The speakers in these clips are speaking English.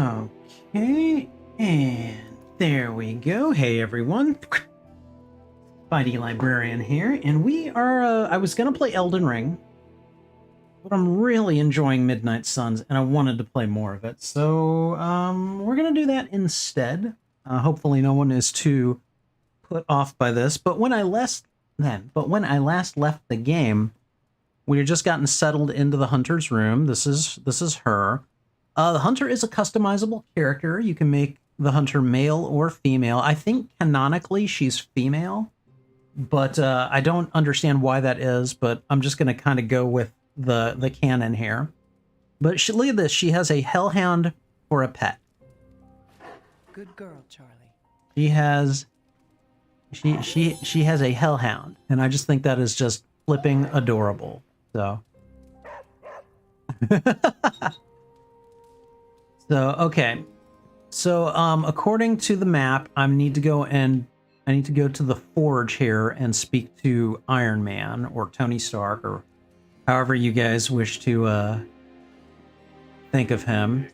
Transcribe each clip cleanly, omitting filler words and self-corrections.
Okay, and there we go. Hey everyone, Spidey Librarian here, and we are, I was gonna play Elden Ring, but I'm really enjoying Midnight Suns, and I wanted to play more of it, so, we're gonna do that instead. Hopefully no one is too put off by this, but when I last left the game, we had just gotten settled into the Hunter's room. This is her. The Hunter is a customizable character. You can make the Hunter male or female. I think canonically she's female, but I don't understand why that is, but I'm just going to kind of go with the canon here. But look at this. She has a hellhound for a pet. Good girl, Charlie. She has a hellhound, and I just think that is just flipping adorable. So okay. So according to the map, I need to go to the forge here and speak to Iron Man or Tony Stark or however you guys wish to think of him.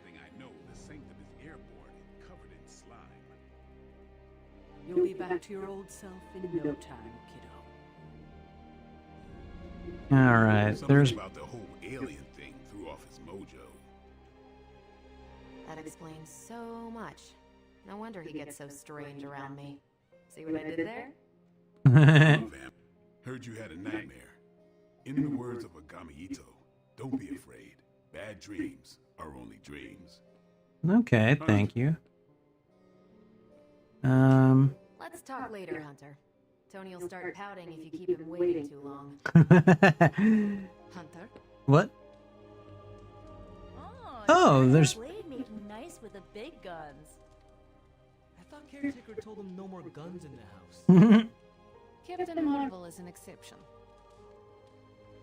You'll be back to your old self in no time, kiddo. All right. There's about the whole alien thing threw off his mojo. That explains so much. No wonder he gets so strange around me. See what I did there? Heard you had a nightmare. In the words of Agami, don't be afraid. Bad dreams are only dreams. Okay, thank you. Let's talk later, Hunter. Tony will start pouting if you keep him waiting too long. Hunter? What? Oh, there's Blade made him nice with the big guns. I thought Caretaker told him no more guns in the house. Captain Marvel is an exception.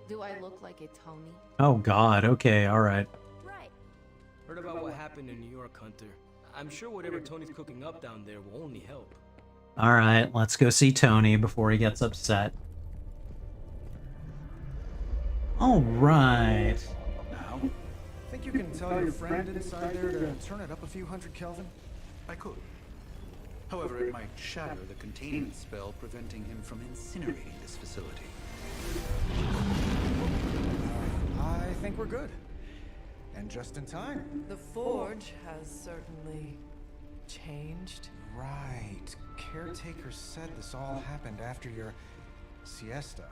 Do I look like a Tony? Oh god, okay, alright. Right. Heard about what happened in New York, Hunter. I'm sure whatever Tony's cooking up down there will only help. Alright, let's go see Tony before he gets upset. Alright. Now, think you can tell your friend inside there to turn it up a few hundred Kelvin? I could. However, it might shatter the containment spell, preventing him from incinerating this facility. I think we're good. And just in time. The forge has certainly changed. Right. Caretaker said this all happened after your siesta.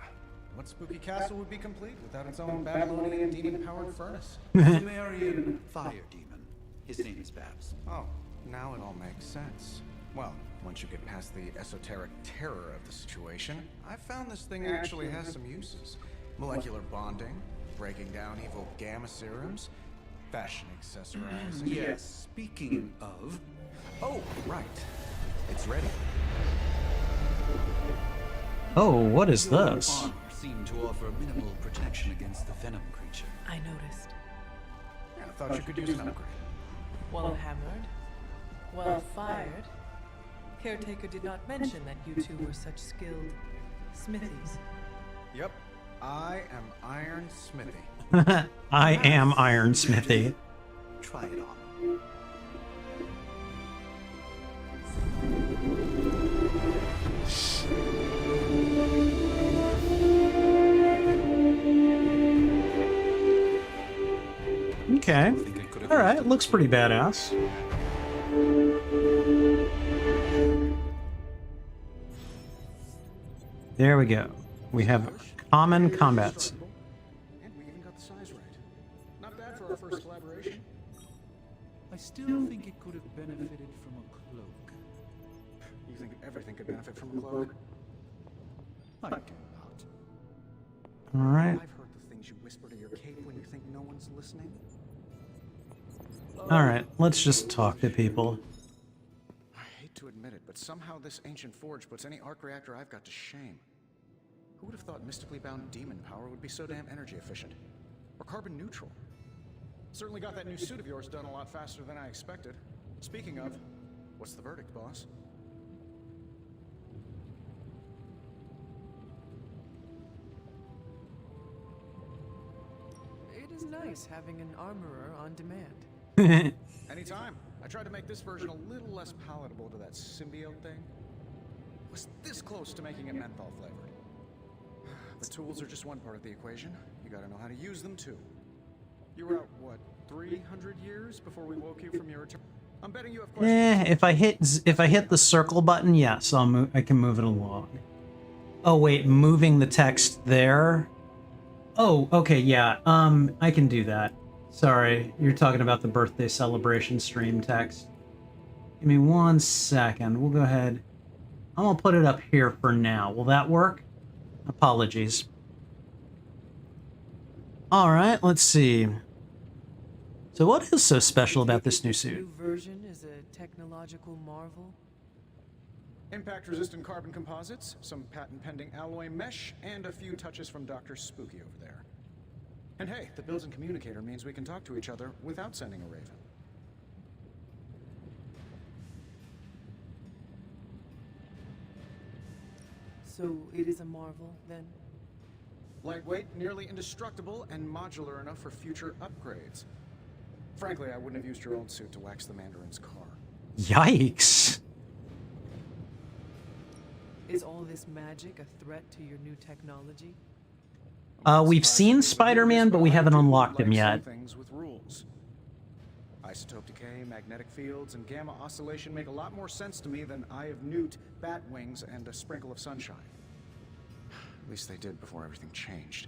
What spooky castle would be complete without its own Babylonian demon-powered furnace? Sumerian fire demon. His name is Babs. Oh, now it all makes sense. Well, once you get past the esoteric terror of the situation, I found this thing actually has some uses. Molecular bonding, breaking down evil gamma serums, fashion accessorizing. Yes, speaking of... Oh, right. It's ready. Oh, what is this? Armor seemed to offer minimal protection against the venom creature. I noticed. Yeah, I thought you could use an upgrade. Well hammered, well fired. Caretaker did not mention that you two were such skilled smithies. Yep. I am Iron Smithy. I am Iron Smithy. Try it on. Okay. Alright, looks pretty badass. There we go. We have common combats. And we even got the size right. Not bad for our first collaboration. I still think it could have benefited from a cloak. You think everything could benefit from a cloak? I do not. Alright. I've heard the things you whisper to your cape when you think no one's listening. Alright, let's just talk to people. I hate to admit it, but somehow this ancient forge puts any arc reactor I've got to shame. Who would have thought mystically bound demon power would be so damn energy efficient? Or carbon neutral? Certainly got that new suit of yours done a lot faster than I expected. Speaking of, what's the verdict, boss? It is nice having an armorer on demand. Anytime. I tried to make this version a little less palatable to that symbiote thing. Was this close to making it menthol flavored. The tools are just one part of the equation. You gotta know how to use them too. You were out, what, 300 years before we woke you from your return? I'm betting you have questions. If I hit the circle button, yes, I can move it along. Oh wait, moving the text there. Oh, okay, yeah. I can do that. Sorry, you're talking about the birthday celebration stream text. Give me 1 second. We'll go ahead. I'm gonna put it up here for now. Will that work? Apologies. All right, let's see. So what is so special about this new suit? New version is a technological marvel. Impact-resistant carbon composites, some patent-pending alloy mesh, and a few touches from Dr. Spooky over there. And hey, the built-in communicator means we can talk to each other without sending a raven. So it is a marvel, then? Lightweight, nearly indestructible, and modular enough for future upgrades. Frankly, I wouldn't have used your old suit to wax the Mandarin's car. Yikes. Is all this magic a threat to your new technology? We've seen Spider-Man, but we haven't unlocked him yet. Things with rules. Isotope decay, magnetic fields, and gamma oscillation make a lot more sense to me than Eye of Newt, bat wings, and a sprinkle of sunshine. At least they did before everything changed.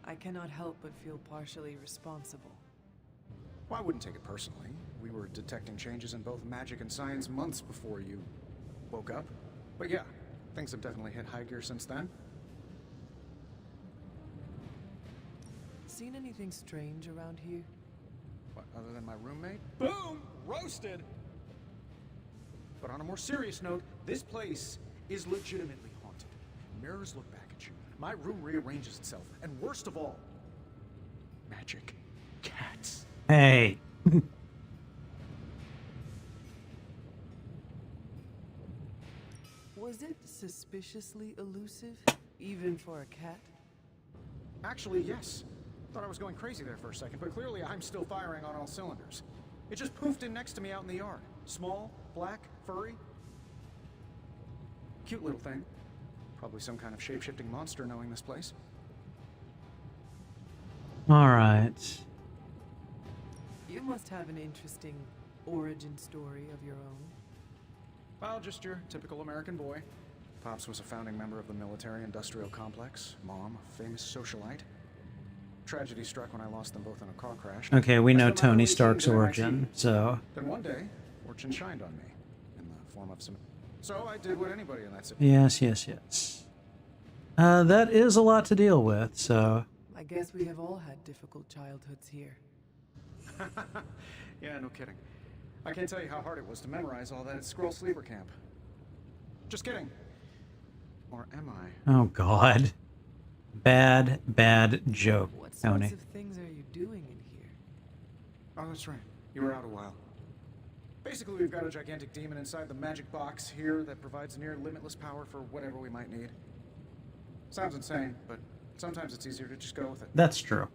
I cannot help but feel partially responsible. Well, I wouldn't take it personally. We were detecting changes in both magic and science months before you woke up. But yeah, things have definitely hit high gear since then. Seen anything strange around here? What, other than my roommate? Boom! Roasted! But on a more serious note, this place is legitimately haunted. Mirrors look back at you. My room rearranges itself. And worst of all, magic cats. Hey. Was it suspiciously elusive, even for a cat? Actually, yes. Thought I was going crazy there for a second, but clearly I'm still firing on all cylinders. It just poofed in next to me out in the yard. Small, black, furry. Cute little thing. Probably some kind of shape-shifting monster knowing this place. All right. You must have an interesting origin story of your own. Well, just your typical American boy. Pops was a founding member of the military-industrial complex. Mom, a famous socialite. Tragedy struck when I lost them both in a car crash. Okay, we know Tony Stark's origin, so... Then one day, fortune shined on me, in the form of some... So I did what anybody in that city... Yes. That is a lot to deal with, so... I guess we have all had difficult childhoods here. Yeah, no kidding. I can't tell you how hard it was to memorize all that at Skrull Sleeper Camp. Just kidding. Or am I? Oh, God. Bad joke, What Tony. sorts of things are you doing in here? Oh, that's right. You were out a while. Basically, we've got a gigantic demon inside the magic box here that provides near limitless power for whatever we might need. Sounds insane, but sometimes it's easier to just go with it. That's true.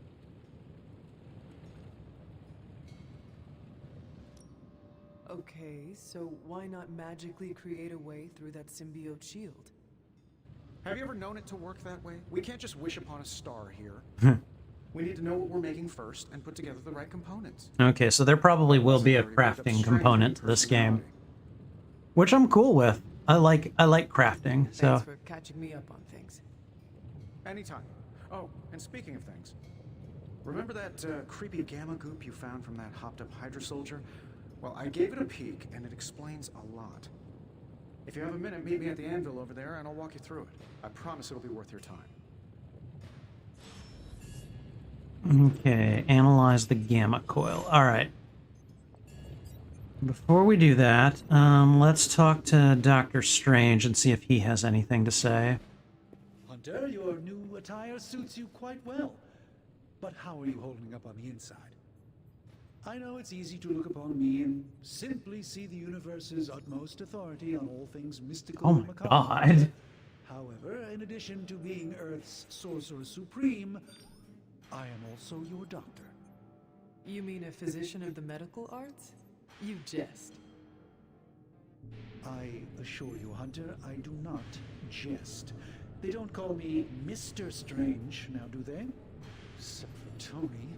Okay, so why not magically create a way through that symbiote shield? Have you ever known it to work that way? We can't just wish upon a star here. We need to know what we're making first and put together the right components. Okay, so there probably will be a crafting component to this game, which I'm cool with. I like crafting, so... Thanks for catching me up on things. Anytime. Oh, and speaking of things, remember that creepy gamma goop you found from that hopped-up Hydra soldier? Well, I gave it a peek, and it explains a lot. If you have a minute, meet me at the anvil over there, and I'll walk you through it. I promise it'll be worth your time. Okay, analyze the gamma coil. All right. Before we do that, let's talk to Dr. Strange and see if he has anything to say. Hunter, your new attire suits you quite well. But how are you holding up on the inside? I know it's easy to look upon me and simply see the universe's utmost authority on all things mystical Oh and my macabre. God. However, in addition to being Earth's Sorcerer Supreme, I am also your doctor. You mean a physician of the medical arts? You jest. I assure you, Hunter, I do not jest. They don't call me Mr. Strange, now do they? Except for Tony.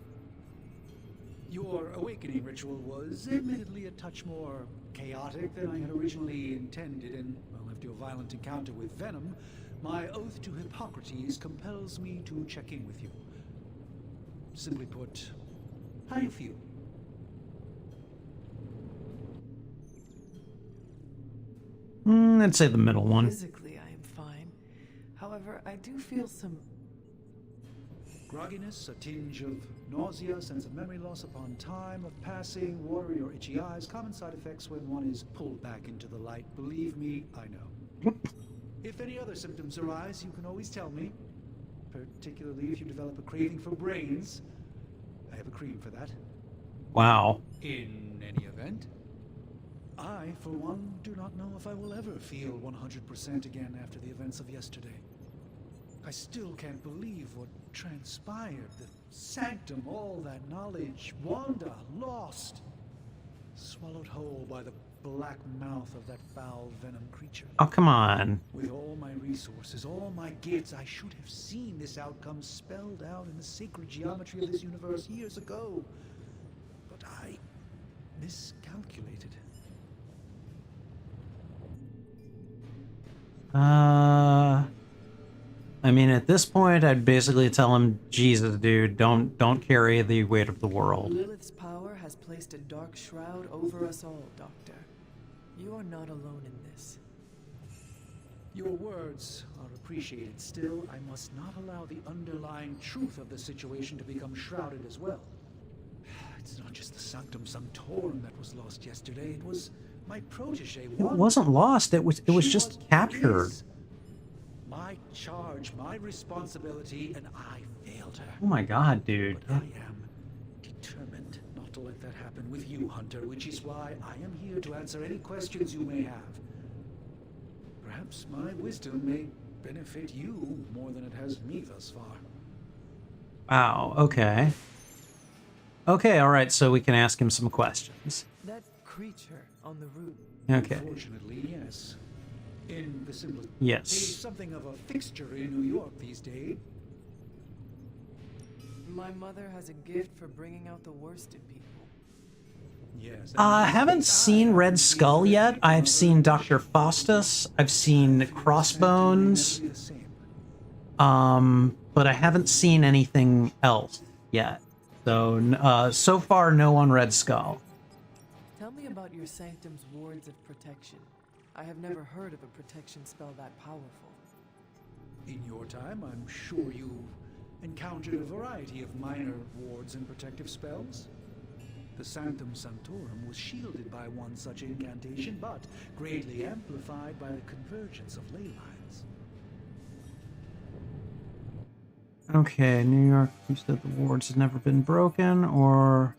Your awakening ritual was admittedly a touch more chaotic than I had originally intended, and, well, after your violent encounter with Venom, my oath to Hippocrates compels me to check in with you. Simply put, how do you feel? I'd say the middle one. Physically, I am fine. However, I do feel some Grogginess, a tinge of nausea, sense of memory loss upon time of passing, watery or itchy eyes, common side effects when one is pulled back into the light. Believe me, I know. If any other symptoms arise, you can always tell me, particularly if you develop a craving for brains. I have a cream for that. Wow. In any event, I, for one, do not know if I will ever feel 100% again after the events of yesterday. I still can't believe what transpired. The sanctum, all that knowledge, Wanda, lost. Swallowed whole by the black mouth of that foul venom creature. Oh, come on. With all my resources, all my gifts, I should have seen this outcome spelled out in the sacred geometry of this universe years ago. But I miscalculated. I mean, at this point, I'd basically tell him, Jesus, dude, don't carry the weight of the world. Lilith's power has placed a dark shroud over us all, Doctor. You are not alone in this. Your words are appreciated. Still, I must not allow the underlying truth of the situation to become shrouded as well. It's not just the Sanctum Sanctorum that was lost yesterday. It was my protege. It wasn't lost. It was just captured. My charge, my responsibility, and I failed her. Oh my God, dude. But I am determined not to let that happen with you, Hunter, which is why I am here to answer any questions you may have. Perhaps my wisdom may benefit you more than it has me thus far. Wow, okay. Okay, all right, so we can ask him some questions. That creature on the roof. Okay. Unfortunately, yes. In the simplest Yes. He's something of a fixture in New York these days. My mother has a gift for bringing out the worst in people. Yes. I haven't seen Red Skull yet. I've seen Dr. Faustus. I've seen Crossbones. But I haven't seen anything else yet. So, so far, no on Red Skull. Tell me about your sanctum's wards of protection. I have never heard of a protection spell that powerful. In your time, I'm sure you encountered a variety of minor wards and protective spells. The Sanctum Sanctorum was shielded by one such incantation, but greatly amplified by the convergence of ley lines. Okay, New York, you said the wards have never been broken, or...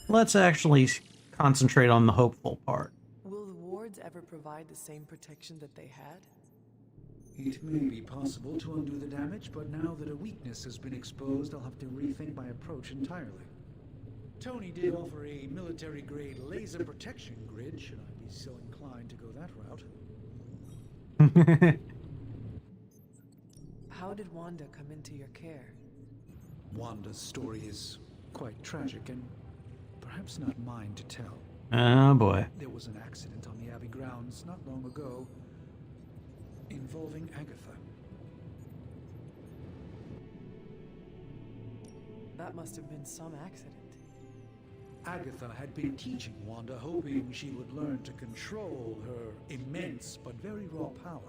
Let's actually concentrate on the hopeful part. Will the wards ever provide the same protection that they had? It may be possible to undo the damage, but now that a weakness has been exposed, I'll have to rethink my approach entirely. Tony did offer a military-grade laser protection grid, should I be so inclined to go that route. How did Wanda come into your care? Wanda's story is quite tragic and perhaps not mine to tell. Oh boy. There was an accident on the Abbey grounds not long ago involving Agatha. That must have been some accident. Agatha had been teaching Wanda, hoping she would learn to control her immense but very raw power.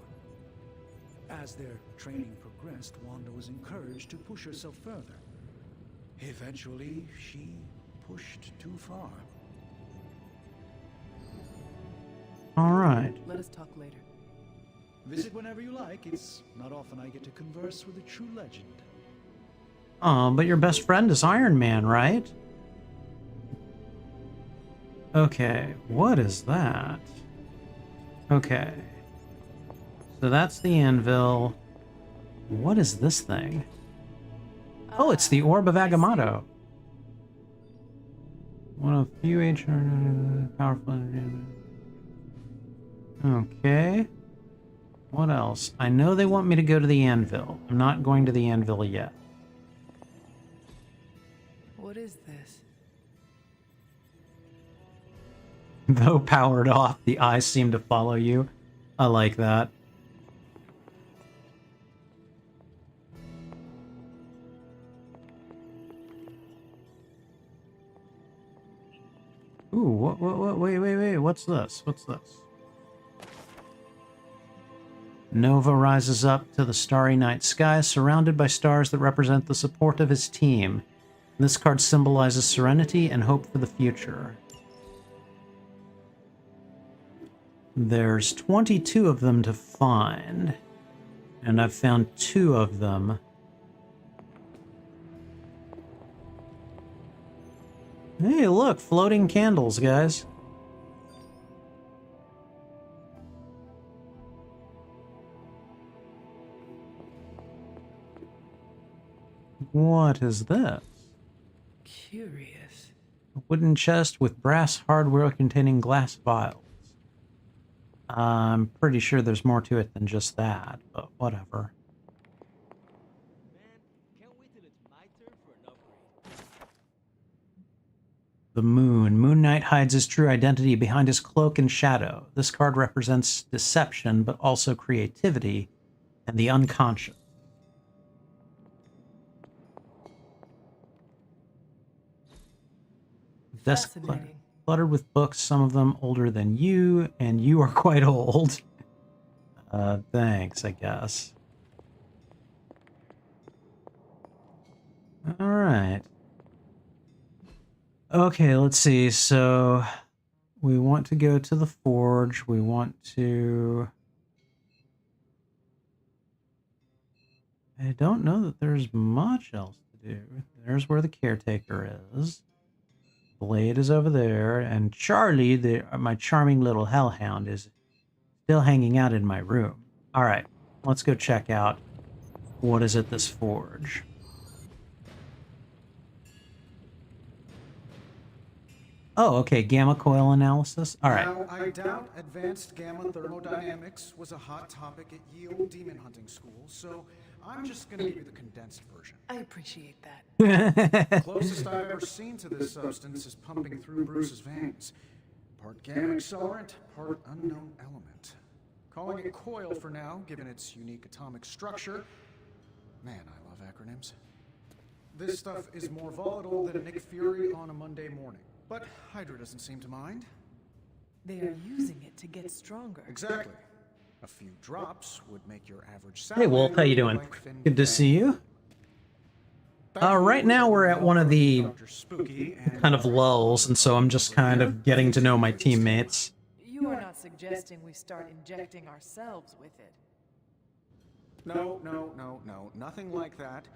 As their training progressed, Wanda was encouraged to push herself further. Eventually, she pushed too far. All right. Let us talk later. Visit whenever you like. It's not often I get to converse with a true legend. Oh, but your best friend is Iron Man, right? Okay, what is that? Okay. So that's the anvil. What is this thing? Oh, it's the Orb of Agamotto. One of few ancient powerful. Okay. What else? I know they want me to go to the anvil. I'm not going to the anvil yet. What is this? Though powered off, the eyes seem to follow you. I like that. Ooh, what, wait, what's this? What's this? Nova rises up to the starry night sky, surrounded by stars that represent the support of his team. This card symbolizes serenity and hope for the future. There's 22 of them to find, and I've found 2 of them. Hey, look, floating candles, guys. What is this? Curious. A wooden chest with brass hardware containing glass vials. I'm pretty sure there's more to it than just that, but whatever. Man, can't wait till it's my turn for an upgrade. The Moon. Moon Knight hides his true identity behind his cloak and shadow. This card represents deception, but also creativity and the unconscious. Desk Fascinating. cluttered with books, some of them older than you, and you are quite old. Thanks, I guess. All right. Okay, let's see. So we want to go to the forge. We want to... I don't know that there's much else to do. There's where the caretaker is. Blade is over there, and Charlie, my charming little hellhound, is still hanging out in my room. All right, let's go check out what is at this forge. Oh, okay, gamma coil analysis. All right. Now, I doubt advanced gamma thermodynamics was a hot topic at Yield Demon Hunting School, so I'm just going to give you the condensed version. I appreciate that. Closest I've ever seen to this substance is pumping through Bruce's veins. Part gamma accelerant, part unknown element. Calling it coil for now, given its unique atomic structure. Man, I love acronyms. This stuff is more volatile than Nick Fury on a Monday morning. But Hydra doesn't seem to mind. They are using it to get stronger. Exactly. A few drops would make your average Hey, Wolf, how you doing? Good to see you. Right now we're at one of the kind of lulls, and so I'm just kind of getting to know my teammates. You are not suggesting we start injecting ourselves with it. No. Nothing like that.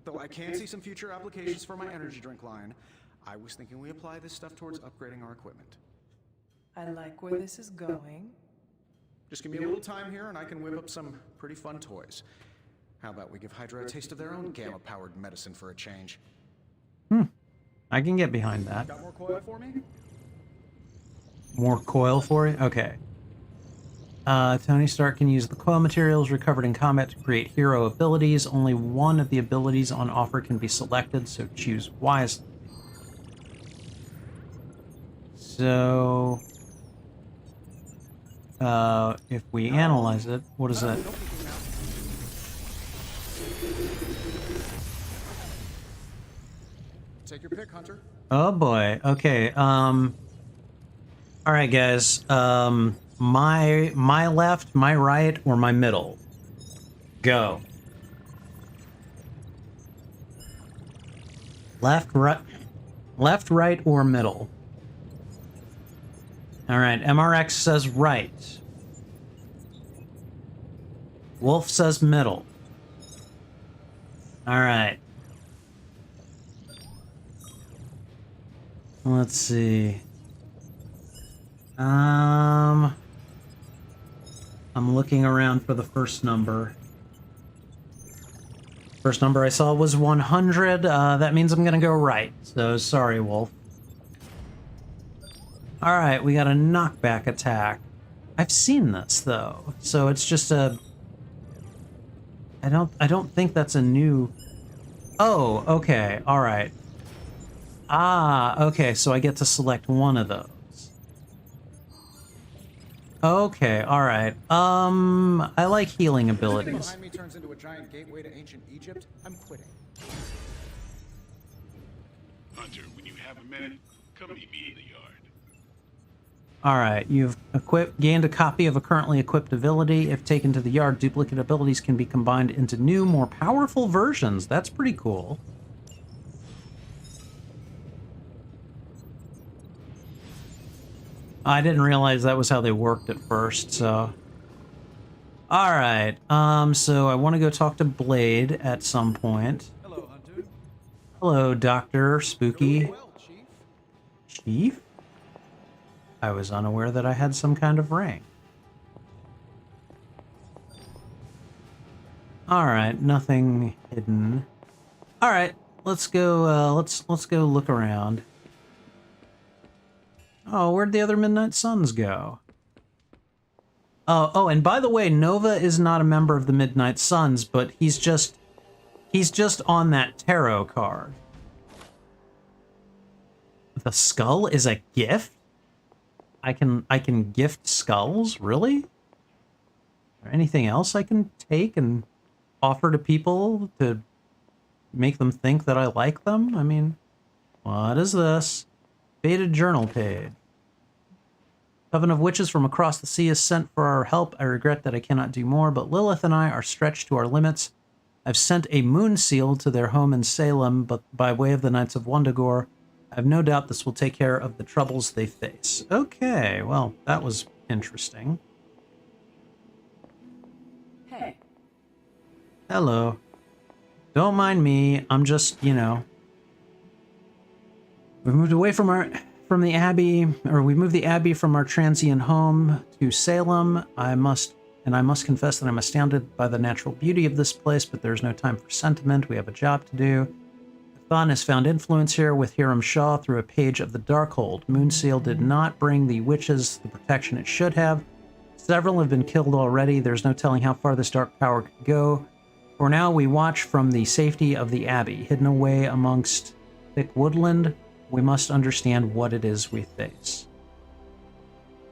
Though I can see some future applications for my energy drink line. I was thinking we apply this stuff towards upgrading our equipment. I like where this is going. Just give me a little time here and I can whip up some pretty fun toys. How about we give Hydra a taste of their own gamma-powered medicine for a change? I can get behind that. Got more coil for me? More coil for you? Okay. Tony Stark can use the coil materials recovered in combat to create hero abilities. Only one of the abilities on offer can be selected, so choose wisely. So, if we analyze it, what is that? Take your pick, Hunter. Oh boy. Okay. All right, guys. My left, my right, or my middle? Go. Left, right, or middle? All right. MRX says right. Wolf says middle. All right. Let's see. I'm I'm looking around for the first number. First number I saw was 100. That means I'm gonna go right. So sorry, Wolf. All right, we got a knockback attack. I've seen this though, so it's just a. I don't think that's a new. Oh, okay, all right. Ah, okay, so I get to select one of those. Okay, all right. I like healing abilities. Behind me turns into a giant gateway to ancient Egypt. I'm quitting. Hunter, when you have a minute, come meet me in the yard. All right, you've gained a copy of a currently equipped ability. If taken to the yard, duplicate abilities can be combined into new, more powerful versions. That's pretty cool. I didn't realize that was how they worked at first, so. All right, so I want to go talk to Blade at some point. Hello, Hunter. Hello, Dr. Spooky. Well, Chief. Chief? I was unaware that I had some kind of rank. All right, nothing hidden. All right, let's go. Let's go look around. Oh, where'd the other Midnight Suns go? Oh, and by the way, Nova is not a member of the Midnight Suns, but he's just on that tarot card. The skull is a gift? I can gift skulls? Really? Is there anything else I can take and offer to people to make them think that I like them? I mean, what is this? Faded journal page. Coven of witches from across the sea is sent for our help. I regret that I cannot do more, but Lilith and I are stretched to our limits. I've sent a moon seal to their home in Salem, but by way of the Knights of Wundagore, I have no doubt this will take care of the troubles they face. Okay, well, that was interesting. Hey. Hello. Don't mind me. I'm just, you know. We moved away from the Abbey, or we moved the Abbey from our transient home to Salem. I must confess that I'm astounded by the natural beauty of this place, but there's no time for sentiment. We have a job to do. Thon has found influence here with Hiram Shaw through a page of the Darkhold. Moonseal did not bring the witches the protection it should have. Several have been killed already. There's no telling how far this dark power could go. For now, we watch from the safety of the Abbey, hidden away amongst thick woodland. We must understand what it is we face.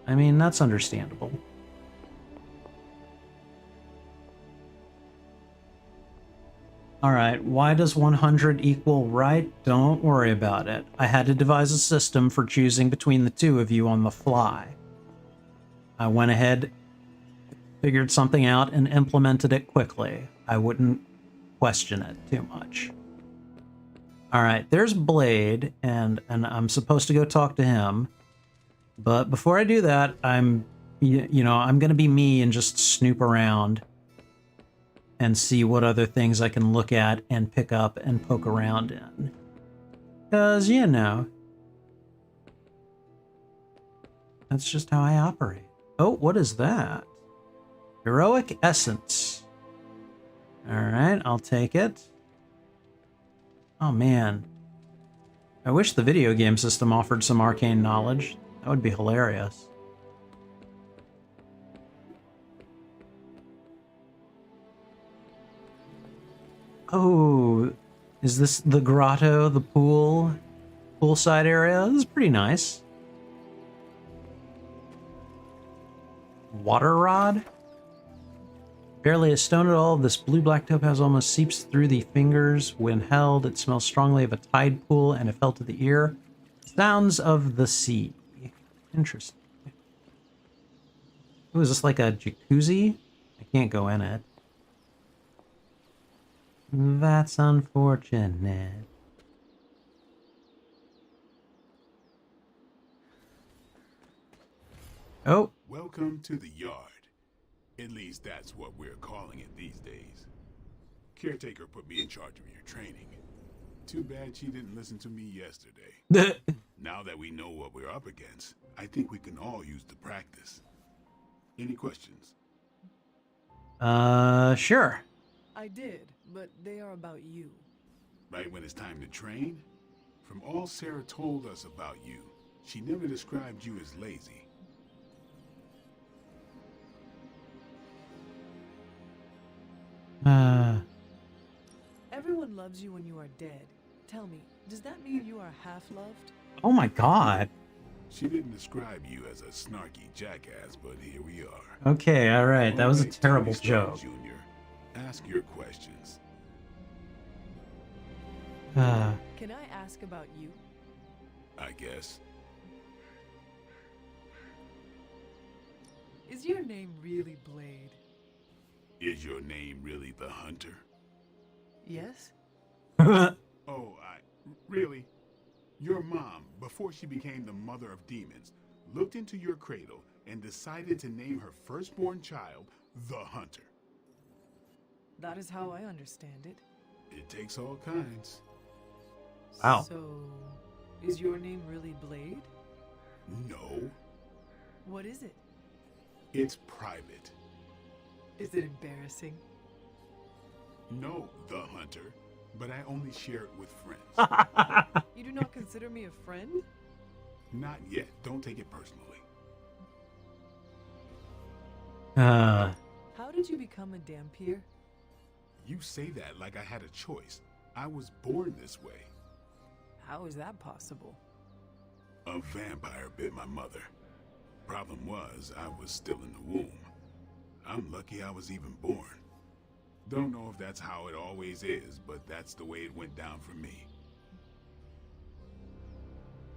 I mean, that's understandable. Alright, why does 100 equal right? Don't worry about it. I had to devise a system for choosing between the two of you on the fly. I went ahead, figured something out, and implemented it quickly. I wouldn't question it too much. Alright, there's Blade, and I'm supposed to go talk to him. But before I do that, I'm gonna be me and just snoop around and see what other things I can look at and pick up and poke around in. Because, you know, that's just how I operate. Oh, what is that? Heroic Essence. Alright, I'll take it. Oh man. I wish the video game system offered some arcane knowledge. That would be hilarious. Oh, is this the grotto, the poolside area? This is pretty nice. Water rod? Barely a stone at all, this blue-black topaz almost seeps through the fingers. When held, it smells strongly of a tide pool, and if held to the ear, sounds of the sea. Interesting. Ooh, is this like a jacuzzi? I can't go in it. That's unfortunate. Oh. Welcome to the yard. At least that's what we're calling it these days. Caretaker put me in charge of your training. Too bad she didn't listen to me yesterday. Now that we know what we're up against, I think we can all use the practice. Any questions? Sure. I did, but they are about you. Right when it's time to train? From all Sarah told us about you, she never described you as lazy. Everyone loves you when you are dead. Tell me, does that mean you are half-loved? Oh my god. She didn't describe you as a snarky jackass, but here we are. Okay, alright. That was a Alright, terrible Tony Stark joke. Jr., ask your questions. Can I ask about you? I guess. Is your name really Blade? Is your name really the Hunter? Yes? Oh, really? Your mom, before she became the mother of demons, looked into your cradle and decided to name her firstborn child the Hunter. That is how I understand it. It takes all kinds. Wow. So, is your name really Blade? No, What is it? it's private. Is it embarrassing? No, the Hunter, but I only share it with friends. You do not consider me a friend? Not yet. Don't take it personally. How did you become a Dampier? You say that like I had a choice. I was born this way. How is that possible? A vampire bit my mother. Problem was, I was still in the womb. I'm lucky I was even born. Don't know if that's how it always is, but that's the way it went down for me.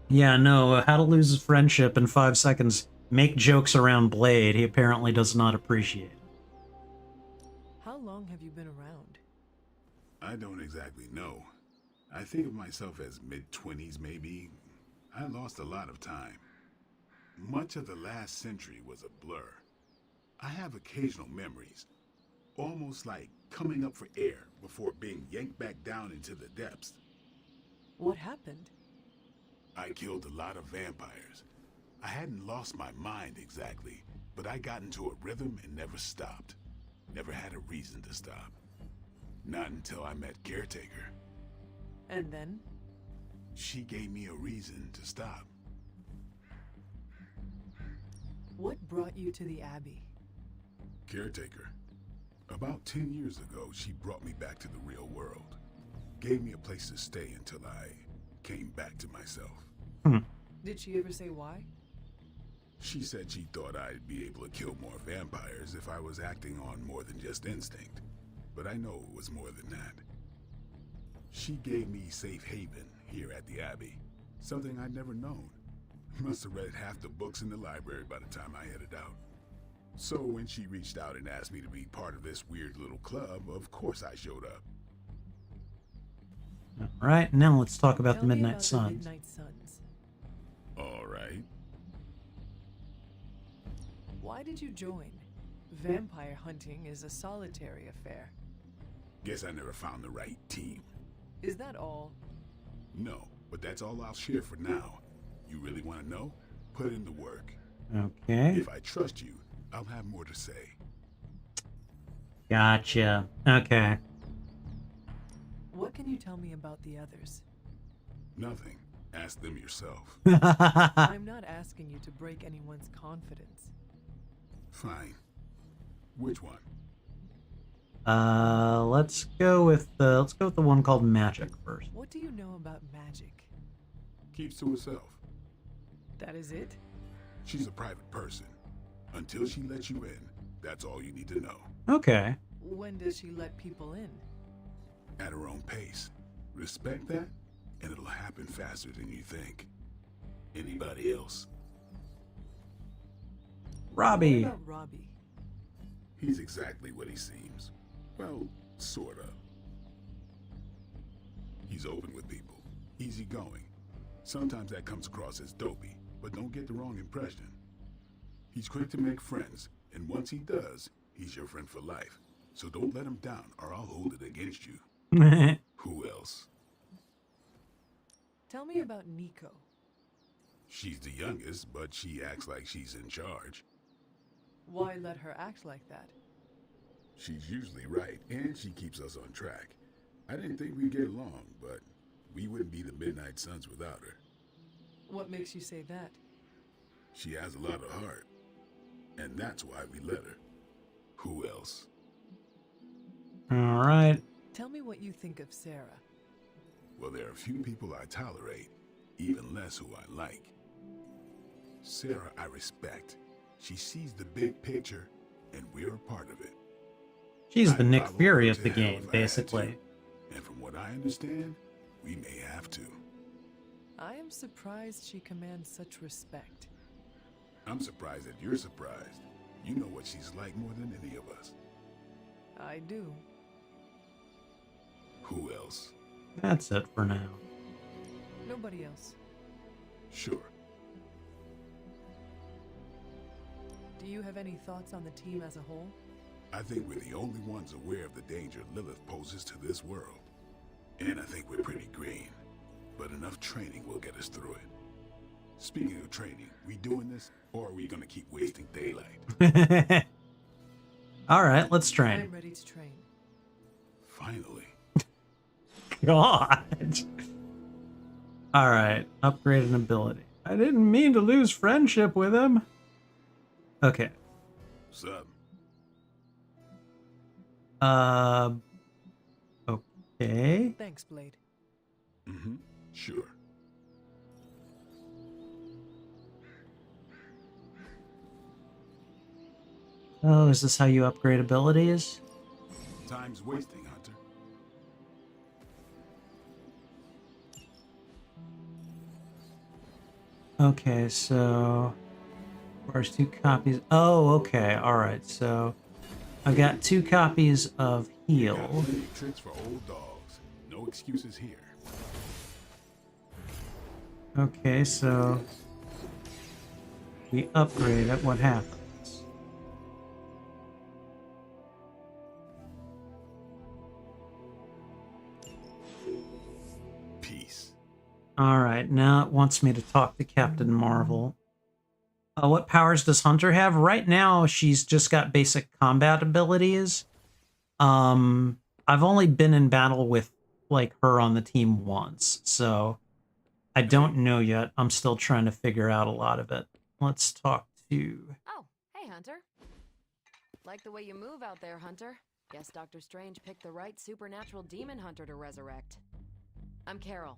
Yeah, no, how to lose his friendship in 5 seconds. Make jokes around Blade. He apparently does not appreciate. How long have you been around? I don't exactly know. I think of myself as mid-20s maybe. I lost a lot of time. Much of the last century was a blur. I have occasional memories, almost like coming up for air before being yanked back down into the depths. What happened? I killed a lot of vampires. I hadn't lost my mind exactly, but I got into a rhythm and never stopped. Never had a reason to stop. Not until I met Caretaker. And then? She gave me a reason to stop. What brought you to the Abbey? Caretaker. About 10 years ago, she brought me back to the real world. Gave me a place to stay until I came back to myself. Did she ever say why? She said she thought I'd be able to kill more vampires if I was acting on more than just instinct. But I know it was more than that. She gave me safe haven here at the Abbey. Something I'd never known. Must have read half the books in the library by the time I headed out. So when she reached out and asked me to be part of this weird little club, of course I showed up. Alright, now let's talk about Tell the me Midnight about the Suns. Midnight Suns. All right. Why did you join? Vampire hunting is a solitary affair. Guess I never found the right team. Is that all? No, but that's all I'll share for now. You really want to know? Put in the work. Okay. If I trust you, I'll have more to say. Gotcha. Okay. What can you tell me about the others? Nothing. Ask them yourself. I'm not asking you to break anyone's confidence. Fine. Which one? Let's go with the one called Magic first. What do you know about magic? Keeps to herself. That is it? She's a private person. Until she lets you in, that's all you need to know. Okay. When does she let people in? At her own pace. Respect that, and it'll happen faster than you think. Anybody else? Robbie. What about Robbie? He's exactly what he seems. Well, sorta. He's open with people. Easygoing. Sometimes that comes across as dopey, but don't get the wrong impression. He's quick to make friends, and once he does, he's your friend for life. So don't let him down, or I'll hold it against you. Who else? Tell me about Nico. She's the youngest, but she acts like she's in charge. Why let her act like that? She's usually right, and she keeps us on track. I didn't think we'd get along, but we wouldn't be the Midnight Suns without her. What makes you say that? She has a lot of heart, and that's why we let her. Who else? All right. Tell me what you think of Sarah. Well, there are a few people I tolerate, even less who I like. Sarah, I respect. She sees the big picture, and we're a part of it. She's the I Nick follow Fury her of to the hell game, if I had basically. to. And from what I understand, we may have to. I am surprised she commands such respect. I'm surprised that you're surprised. You know what she's like more than any of us. I do. Who else? That's it for now. Nobody else. Sure. Do you have any thoughts on the team as a whole? I think we're the only ones aware of the danger Lilith poses to this world. And I think we're pretty green. But enough training will get us through it. Speaking of training, we doing this, or are we gonna keep wasting daylight? All right, let's train. I'm ready to train. Finally. God. All right, upgrade an ability. I didn't mean to lose friendship with him. Okay. What's up? Okay. Thanks, Blade. Mm-hmm. Sure. Oh, is this how you upgrade abilities? Time's wasting, Hunter. Okay, so requires 2 copies. Oh, okay. All right. So I got 2 copies of Got heal. plenty of tricks for old dogs. No excuses here. Okay, so we upgrade it. What happens? Peace. All right, now it wants me to talk to Captain Marvel. What powers does Hunter have? Right now, she's just got basic combat abilities. I've only been in battle with like her on the team once, so I don't know yet. I'm still trying to figure out a lot of it. Let's talk to... Oh, hey, Hunter. Like the way you move out there, Hunter. Guess Dr. Strange picked the right supernatural demon hunter to resurrect. I'm Carol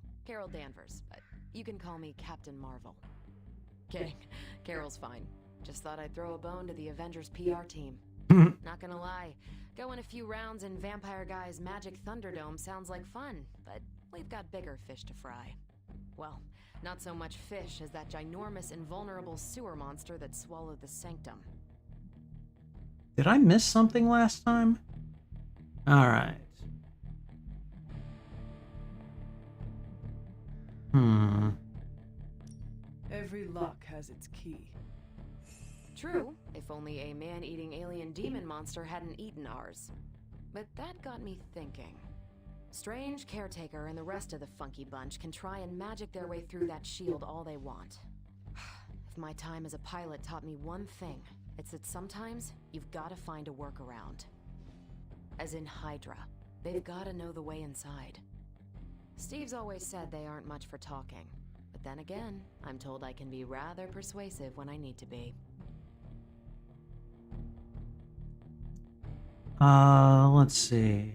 Danvers, but you can call me Captain Marvel. Kidding. Carol's fine. Just thought I'd throw a bone to the Avengers PR team. Not gonna lie, going a few rounds in Vampire Guy's Magic Thunderdome sounds like fun, but we've got bigger fish to fry. Well, not so much fish as that ginormous invulnerable sewer monster that swallowed the Sanctum. Did I miss something last time? All right. Every lock has its key. True, if only a man-eating alien demon monster hadn't eaten ours. But that got me thinking. Strange, Caretaker, and the rest of the funky bunch can try and magic their way through that shield all they want. If my time as a pilot taught me one thing, it's that sometimes you've got to find a workaround. As in Hydra, they've got to know the way inside. Steve's always said they aren't much for talking. But then again, I'm told I can be rather persuasive when I need to be. Let's see.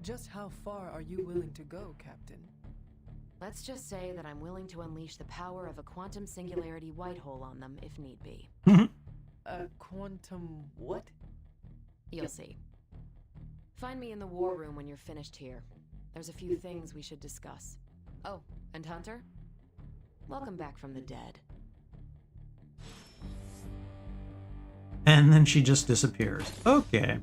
Just how far are you willing to go, Captain? Let's just say that I'm willing to unleash the power of a quantum singularity white hole on them if need be. A quantum what? You'll see. Find me in the war room when you're finished here. There's a few things we should discuss. Oh, and Hunter? Welcome back from the dead. And then she just disappears. Okay.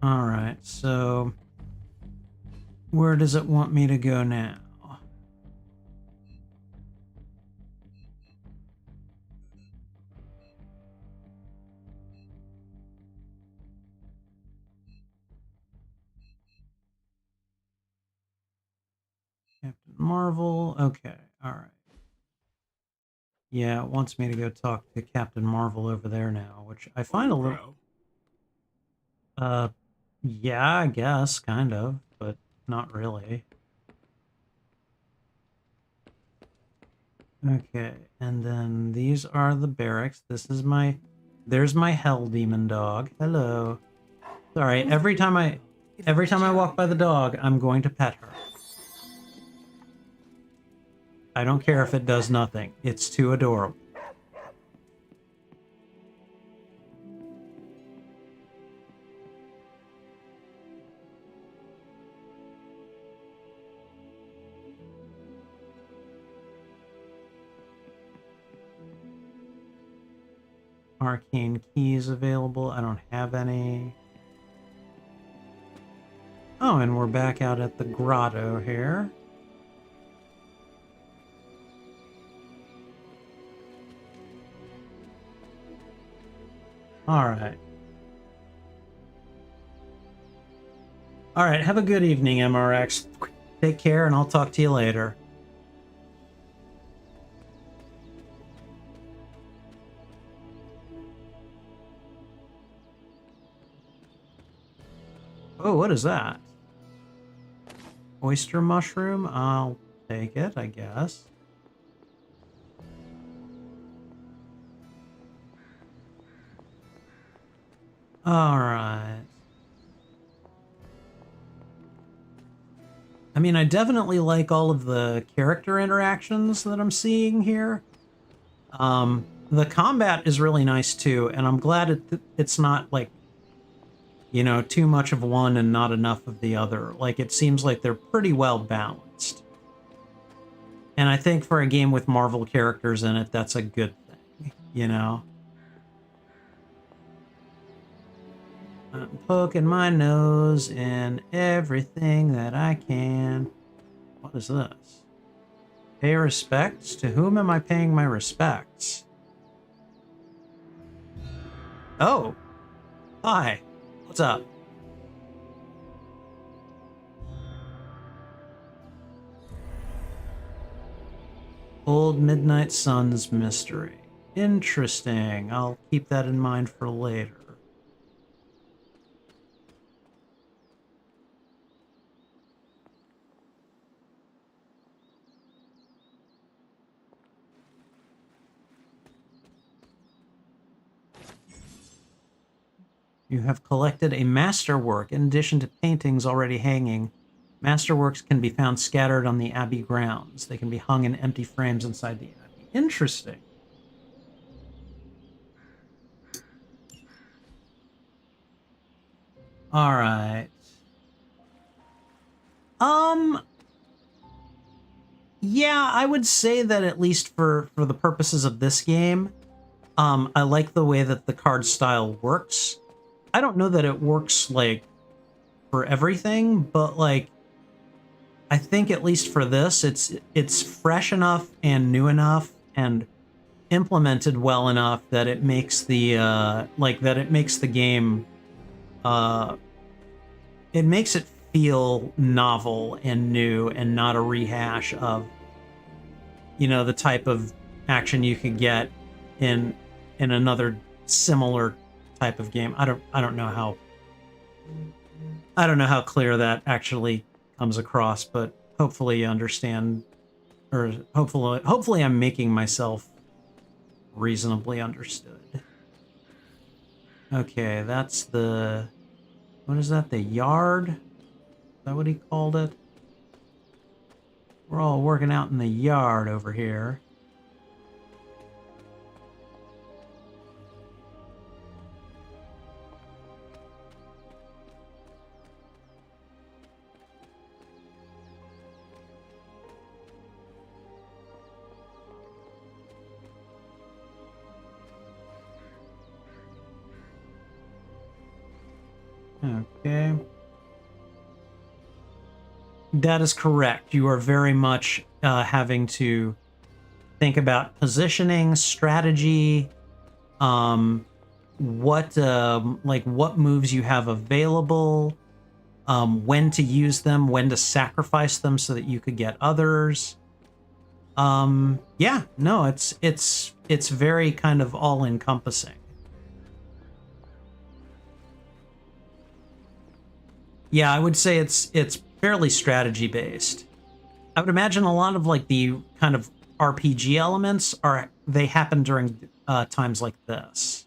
All right, so where does it want me to go now? Marvel. Okay, all right. Yeah, it wants me to go talk to Captain Marvel over there now, which I find a little... Yeah, I guess, kind of, but not really. Okay, and then these are the barracks. This is my... There's my hell demon dog. Hello. Sorry, every time I walk by the dog, I'm going to pet her. I don't care if it does nothing. It's too adorable. Arcane keys available. I don't have any. Oh, and we're back out at the grotto here. All right. All right, have a good evening, MRX. Take care, and I'll talk to you later. Oh, what is that? Oyster mushroom? I'll take it, I guess. All right. I mean, I definitely like all of the character interactions that I'm seeing here. The combat is really nice too, and I'm glad it's not like, you know, too much of one and not enough of the other. Like, it seems like they're pretty well balanced. And I think for a game with Marvel characters in it, that's a good thing, you know? I'm poking my nose in everything that I can. What is this? Pay respects? To whom am I paying my respects? Oh. Hi. What's up? Old Midnight Sun's mystery. Interesting. I'll keep that in mind for later. You have collected a masterwork in addition to paintings already hanging. Masterworks can be found scattered on the Abbey grounds. They can be hung in empty frames inside the Abbey. Interesting. All right. Yeah, I would say that at least for the purposes of this game, I like the way that the card style works. I don't know that it works, like, for everything, but, like, I think at least for this, it's fresh enough and new enough and implemented well enough that it makes the, it makes the game, it makes it feel novel and new and not a rehash of, you know, the type of action you could get in another similar type of game. I don't know how clear that actually comes across, but hopefully you understand, or hopefully I'm making myself reasonably understood. Okay, that's the, what is that? The yard? Is that what he called it? We're all working out in the yard over here. Okay. That is correct. You are very much having to think about positioning, strategy, what moves you have available, when to use them, when to sacrifice them so that you could get others. Yeah, no, it's very kind of all-encompassing. Yeah, I would say it's fairly strategy based. I would imagine a lot of like the kind of RPG elements they happen during times like this.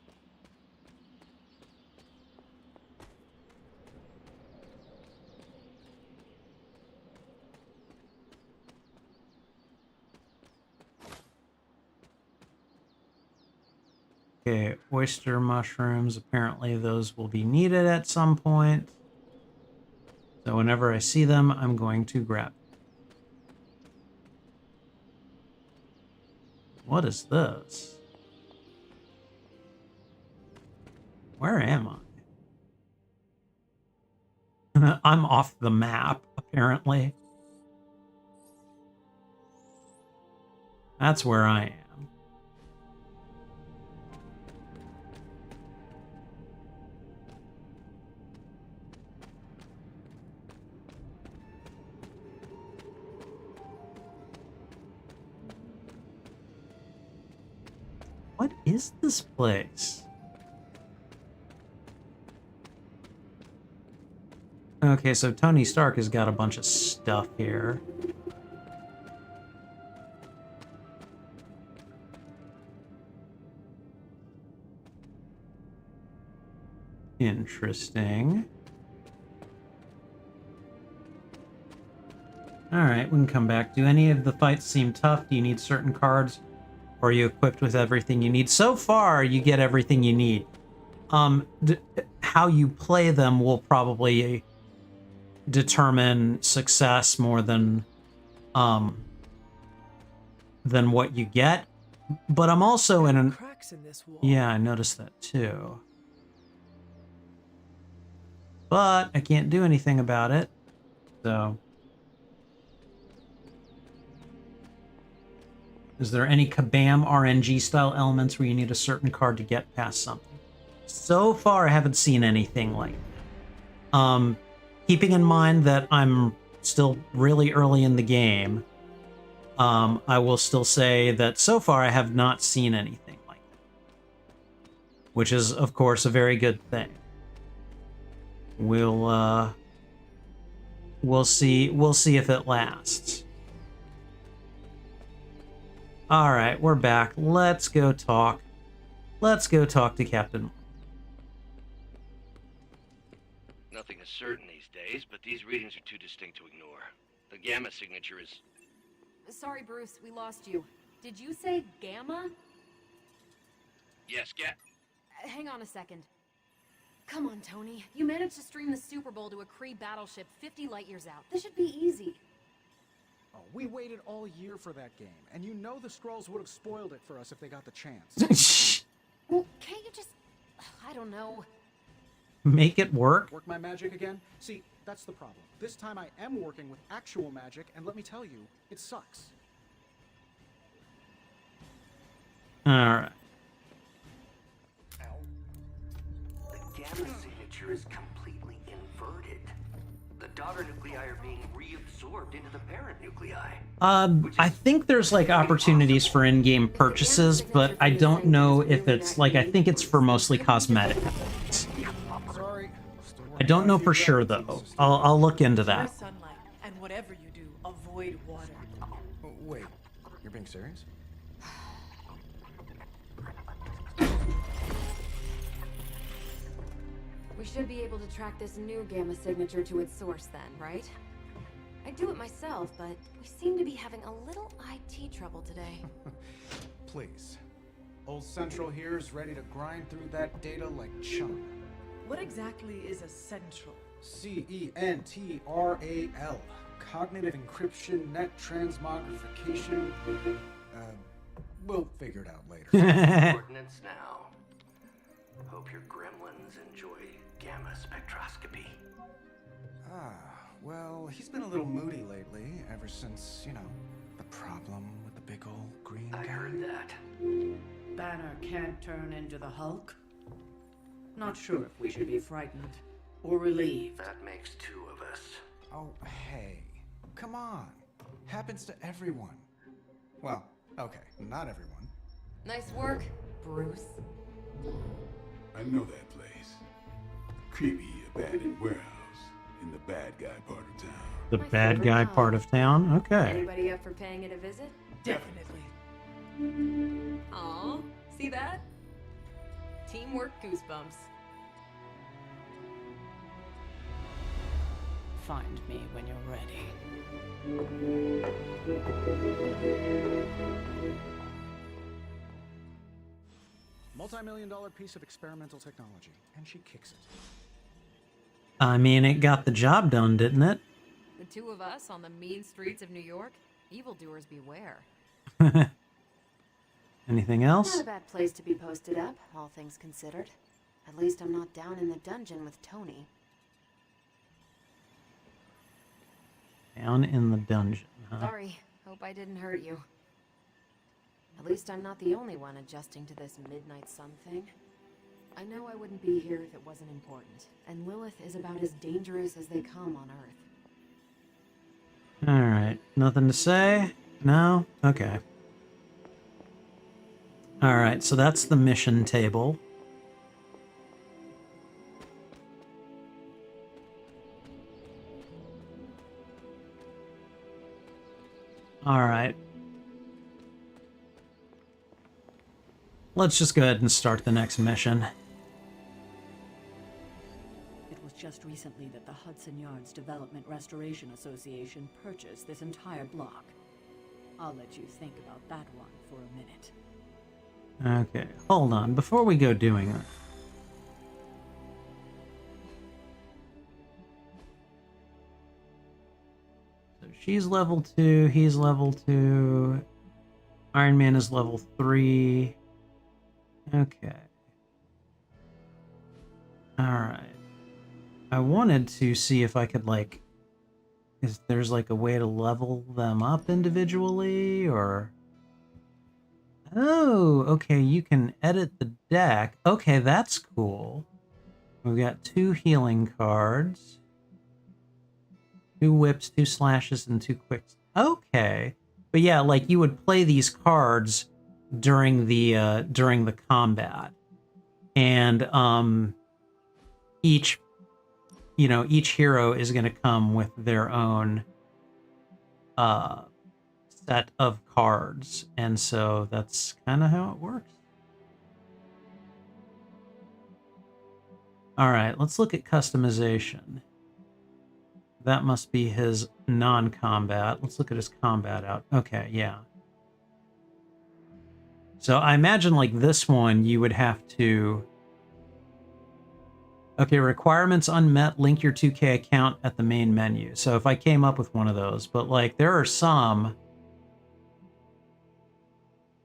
Okay, oyster mushrooms. Apparently those will be needed at some point. So whenever I see them, I'm going to grab. What is this? Where am I? I'm off the map, apparently. That's where I am. What is this place? Okay, so Tony Stark has got a bunch of stuff here. Interesting. Alright, we can come back. Do any of the fights seem tough? Do you need certain cards? Or are you equipped with everything you need? So far, you get everything you need. How you play them will probably determine success more than what you get. But I'm also in an... Cracks in this wall. Yeah, I noticed that too. But I can't do anything about it. So... Is there any Kabam RNG style elements where you need a certain card to get past something? So far, I haven't seen anything like that. Keeping in mind that I'm still really early in the game, I will still say that so far I have not seen anything like that. Which is, of course, a very good thing. We'll see if it lasts. All right, we're back. Let's go talk. Let's go talk to Captain. Nothing is certain these days, but these readings are too distinct to ignore. The gamma signature is... Sorry, Bruce, we lost you. Did you say gamma? Yes, Hang on a second. Come on, Tony. You managed to stream the Super Bowl to a Kree battleship 50 light years out. This should be easy. Oh, we waited all year for that game, and you know the Skrulls would have spoiled it for us if they got the chance. Well, can't you just... I don't know. Make it work? Work my magic again? See, that's the problem. This time I am working with actual magic, and let me tell you, it sucks. Alright. The gamma signature is completely inverted. The daughter nuclei are being reabsorbed into the parent nuclei. I think there's like opportunities for in-game purchases, but I don't know if it's like, I think it's for mostly cosmetic. Sorry. I don't know for sure though. I'll look into Enjoy that. sunlight, and whatever you do, avoid water. Oh, wait, you're being serious? We should be able to track this new gamma signature to its source then, right? I'd do it myself, but we seem to be having a little IT trouble today. Please. Old Central here is ready to grind through that data like chum. What exactly is a central? CENTRAL. Cognitive encryption, net transmogrification. We'll figure it out later. Ordnance now. Hope your gremlins enjoy gamma spectroscopy. Well, he's been a little moody lately, ever since, you know, the problem with the big old green guy. I heard that. Banner can't turn into the Hulk? Not sure if we should be frightened. or relieved? That makes two of us. Oh, hey. Come on. Happens to everyone. Well, okay, not everyone. Nice work, Bruce. I know that place. Creepy abandoned warehouse in the bad guy part of town. The My bad favorite guy kind. part of town? Okay. Anybody up for paying it a visit? Definitely. Aw, see that? Teamwork goosebumps. Find me when you're ready. Multi-million-dollar piece of experimental technology, and she kicks it. I mean, it got the job done, didn't it? The two of us on the mean streets of New York? Evildoers beware. Anything else? Not a bad place to be posted up, all things considered. At least I'm not down in the dungeon with Tony. Down in the dungeon, huh? Sorry, hope I didn't hurt you. At least I'm not the only one adjusting to this midnight sun thing. I know I wouldn't be here if it wasn't important, and Lilith is about as dangerous as they come on Earth. Alright, nothing to say? No? Okay. Alright, so that's the mission table. Alright. Let's just go ahead and start the next mission. It was just recently that the Hudson Yards Development Restoration Association purchased this entire block. I'll let you think about that one for a minute. Okay, hold on. Before we go doing that. So she's level 2, he's level 2. Iron Man is level 3. Okay. Alright. I wanted to see if I could, like... Is there's, like, a way to level them up individually, or... Oh, okay, you can edit the deck. Okay, that's cool. We've got 2 healing cards. 2 whips, 2 slashes, and 2 quicks. Okay. But yeah, like, you would play these cards during the combat. And, each hero is going to come with their own, set of cards, and so that's kind of how it works. All right, let's look at customization. That must be his non-combat. Let's look at his combat out. Okay, yeah. So I imagine like this one, you would have to... Okay, requirements unmet, link your 2K account at the main menu. So if I came up with one of those, but like there are some...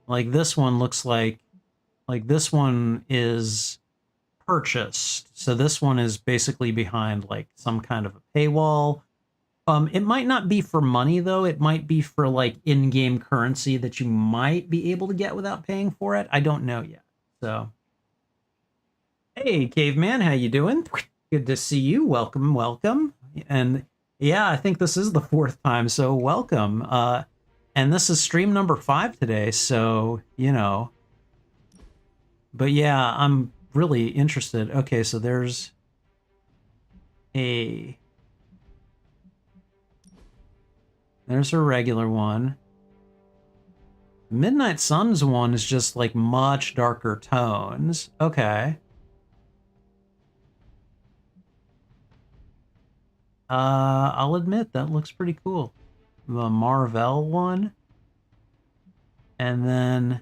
Like this one looks like this one is purchased. So this one is basically behind like some kind of a paywall. It might not be for money though. It might be for like in-game currency that you might be able to get without paying for it. I don't know yet. So, hey, Caveman, how you doing? Good to see you. Welcome, welcome. And yeah, I think this is the 4th time, so welcome. And this is stream number 5 today, so, you know. But yeah, I'm really interested. Okay, so there's a regular one. Midnight Suns one is just like much darker tones. Okay. I'll admit that looks pretty cool. The Marvel one. And then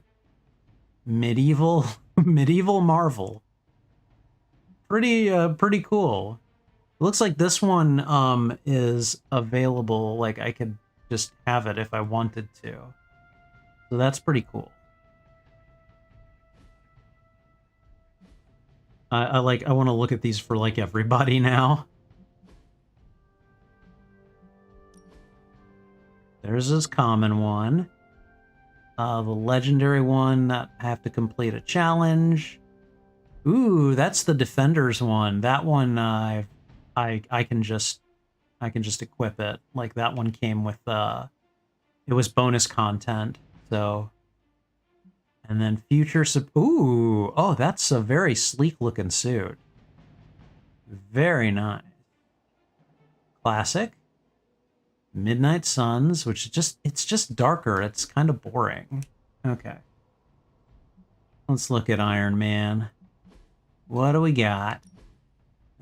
medieval Marvel. Pretty cool. Looks like this one is available, like I could just have it if I wanted to. So that's pretty cool. I want to look at these for like everybody now. There's this common one. The legendary one that I have to complete a challenge. Ooh, that's the Defenders one. That one I've I can just equip it. Like that one came with it was bonus content. So and then future ooh, oh, that's a very sleek looking suit. Very nice. Classic. Midnight Suns, which it's just darker. It's kind of boring. Okay. Let's look at Iron Man. What do we got?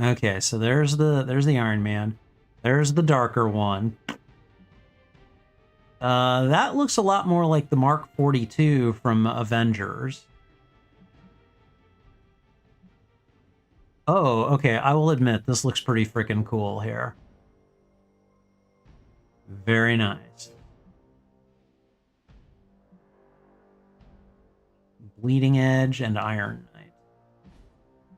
Okay, so there's the Iron Man. There's the darker one. That looks a lot more like the Mark 42 from Avengers. Oh, okay, I will admit, this looks pretty freaking cool here. Very nice. Bleeding Edge and Iron Knight.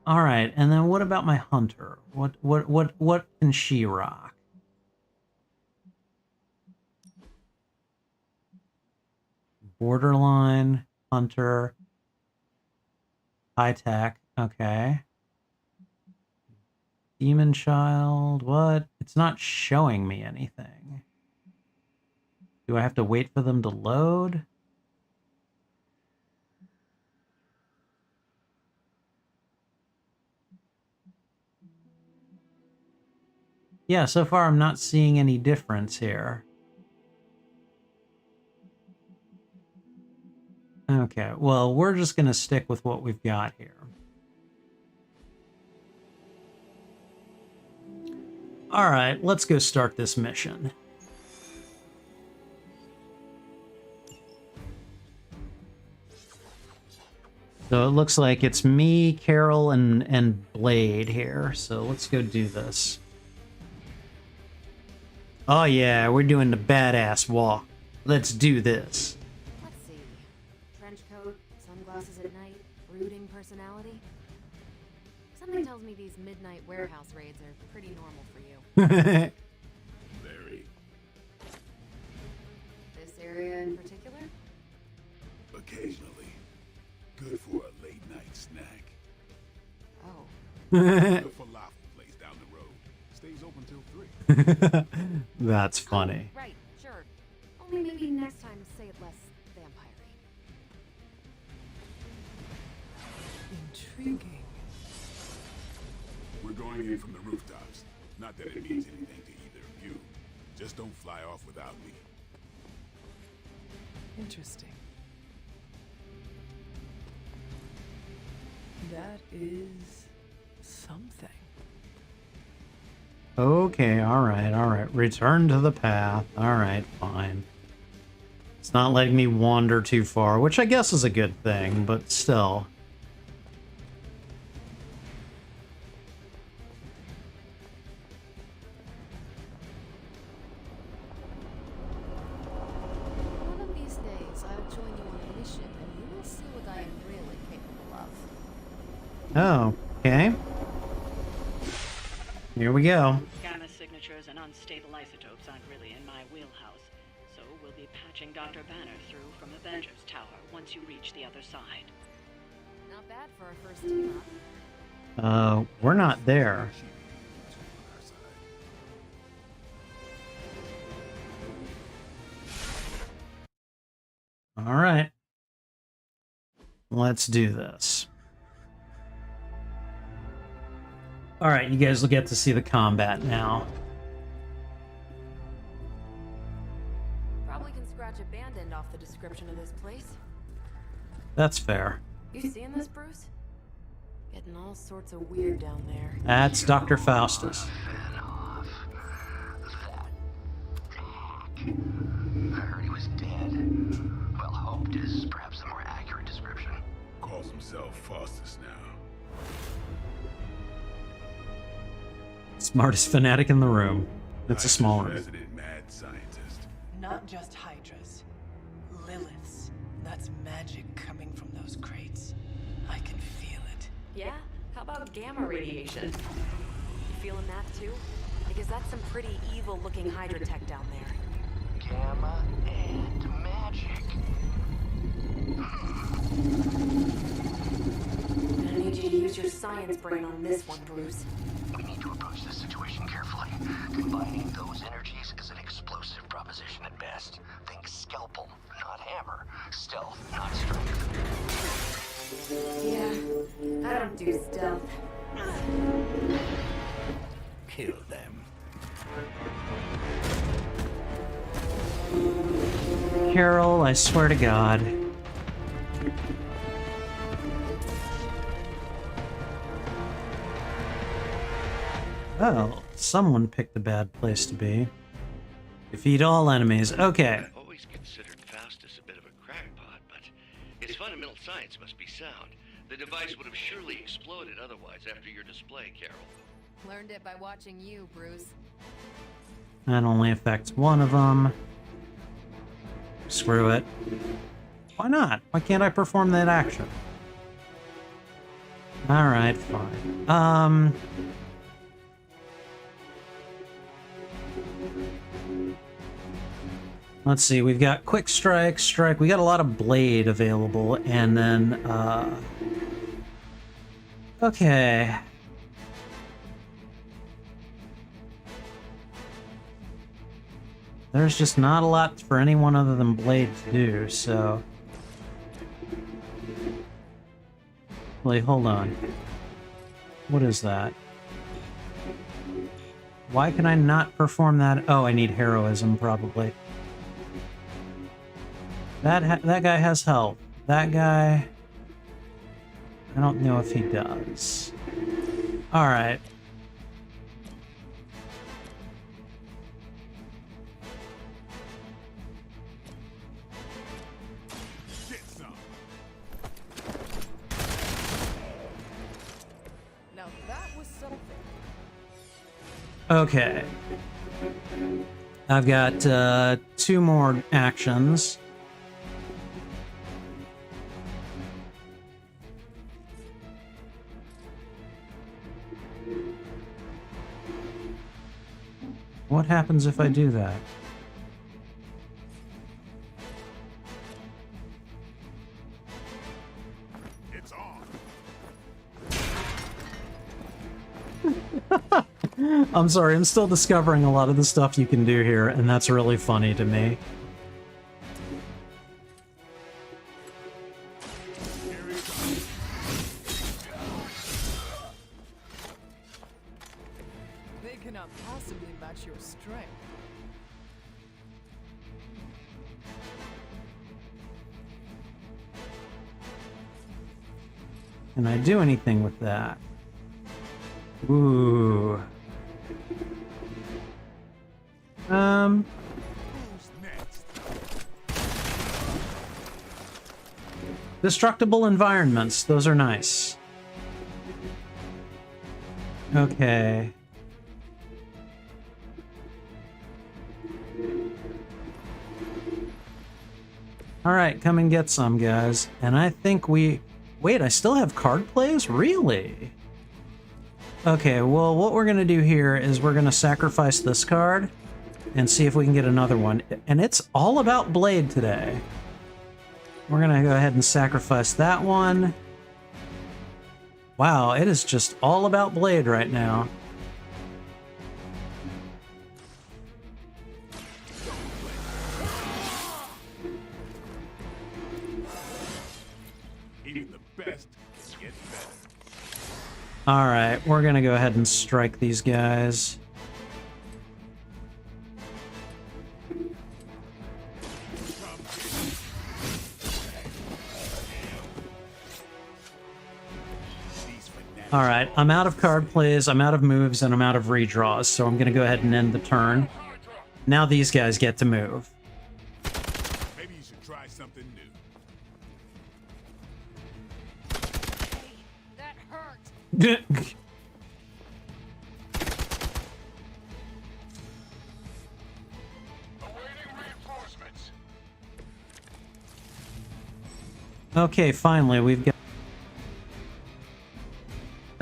All right, and then what about my Hunter? What can she rock? Borderline, Hunter, high tech. Okay. Demon Child. What? It's not showing me anything. Do I have to wait for them to load? Yeah, so far I'm not seeing any difference here. Okay, well, we're just going to stick with what we've got here. All right, let's go start this mission. So it looks like it's me, Carol, and Blade here. So let's go do this. Oh yeah, we're doing the badass walk. Let's do this. Let's see. Trench coat, sunglasses at night, brooding personality. Something tells me these midnight warehouse raids are pretty normal for you. Very. This area in particular? Occasionally. Good for a late night snack. Oh. The falafel place down the road stays open till 3. That's funny. Oh, right, sure. Only maybe next time say it less vampire-y. Intriguing. We're going in from the rooftops. Not that it means anything to either of you. Just don't fly off without me. Interesting. That is something. Okay, all right. Return to the path. All right, fine. It's not letting me wander too far, which I guess is a good thing, but still. One of these days, I'll join you on a mission, and you will see what I am really capable of. Oh, okay. Here we go. Gamma signatures and unstable isotopes aren't really in my wheelhouse, so we'll be patching Dr. Banner through from Avengers Tower once you reach the other side. Not bad for our first team up. We're not there. All right. Let's do this. All right, you guys will get to see the combat now. Probably can scratch a band end off the description of this place. That's fair. You seeing this, Bruce? Getting all sorts of weird down there. That's Dr. Faustus. I heard he was dead. Well, hoped is perhaps a more accurate description. Calls himself Faustus now. Smartest fanatic in the room. It's a small room. Resident mad scientist. Not just Hydras. Liliths. That's magic coming from those crates. I can feel it. Yeah? How about gamma radiation? You feeling that too? Because that's some pretty evil-looking Hydra tech down there. Gamma and magic. I need you to use your science brain on this one, Bruce. We need to approach this situation Combining those energies is an explosive proposition at best. Think scalpel, not hammer. Stealth, not strength. Yeah, I don't do stealth. Kill them. Carol, I swear to God. Oh, someone picked a bad place to be. Defeat all enemies. Okay. I've always considered Faustus a bit of a crackpot, but his fundamental science must be sound. The device would have surely exploded otherwise after your display, Carol. Learned it by watching you, Bruce. That only affects one of them. Screw it. Why not? Why can't I perform that action? Alright, fine. Let's see, we've got Quick Strike, Strike, we got a lot of Blade available, and then, okay. There's just not a lot for anyone other than Blade to do, so... Wait, hold on. What is that? Why can I not perform that? Oh, I need heroism, probably. That guy has health. That guy... I don't know if he does. Alright. Now that was something. Okay. I've got 2 more actions. What happens if I do that? It's on. I'm sorry, I'm still discovering a lot of the stuff you can do here, and that's really funny to me. They cannot possibly match your strength. Can I do anything with that? Ooh. Destructible environments. Those are nice. Okay. Alright, come and get some, guys. And I think we... Wait, I still have card plays? Really? Okay, well, what we're gonna do here is we're gonna sacrifice this card and see if we can get another one. And it's all about Blade today. We're gonna go ahead and sacrifice that one. Wow, it is just all about Blade right now. Even the best get better. Alright, we're gonna go ahead and strike these guys. Alright, I'm out of card plays, I'm out of moves, and I'm out of redraws, so I'm gonna go ahead and end the turn. Now these guys get to move. Maybe you should try something new. That hurt. Okay, finally, we've got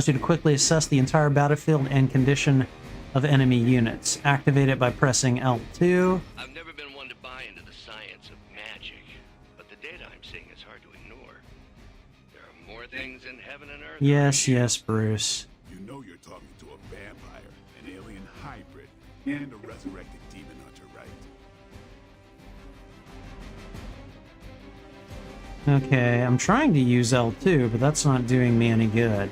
you to quickly assess the entire battlefield and condition of enemy units. Activate it by pressing L2. I've never been one to buy into the science of magic, but the data I'm seeing is hard to ignore. There are more things in heaven and earth. Yes, yes, Bruce. You know you're talking to a vampire, an alien hybrid. And a resurrected demon hunter, right? Okay, I'm trying to use L2, but that's not doing me any good.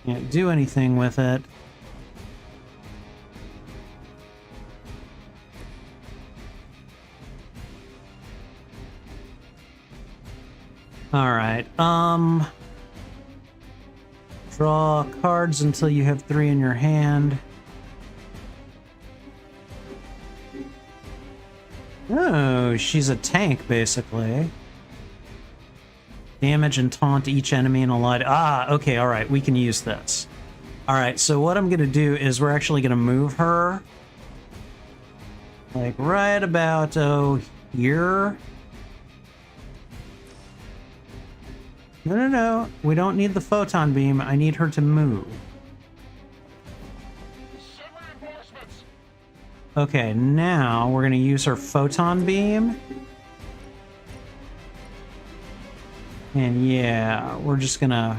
Can't do anything with it. Alright, draw cards until you have 3 in your hand. Oh, she's a tank, basically. Damage and taunt each enemy in a line. Ah, okay, alright, we can use this. Alright, so what I'm gonna do is we're actually gonna move her. Like, right about, here. No. We don't need the photon beam. I need her to move. Okay, now we're going to use her photon beam. And yeah, we're just going to...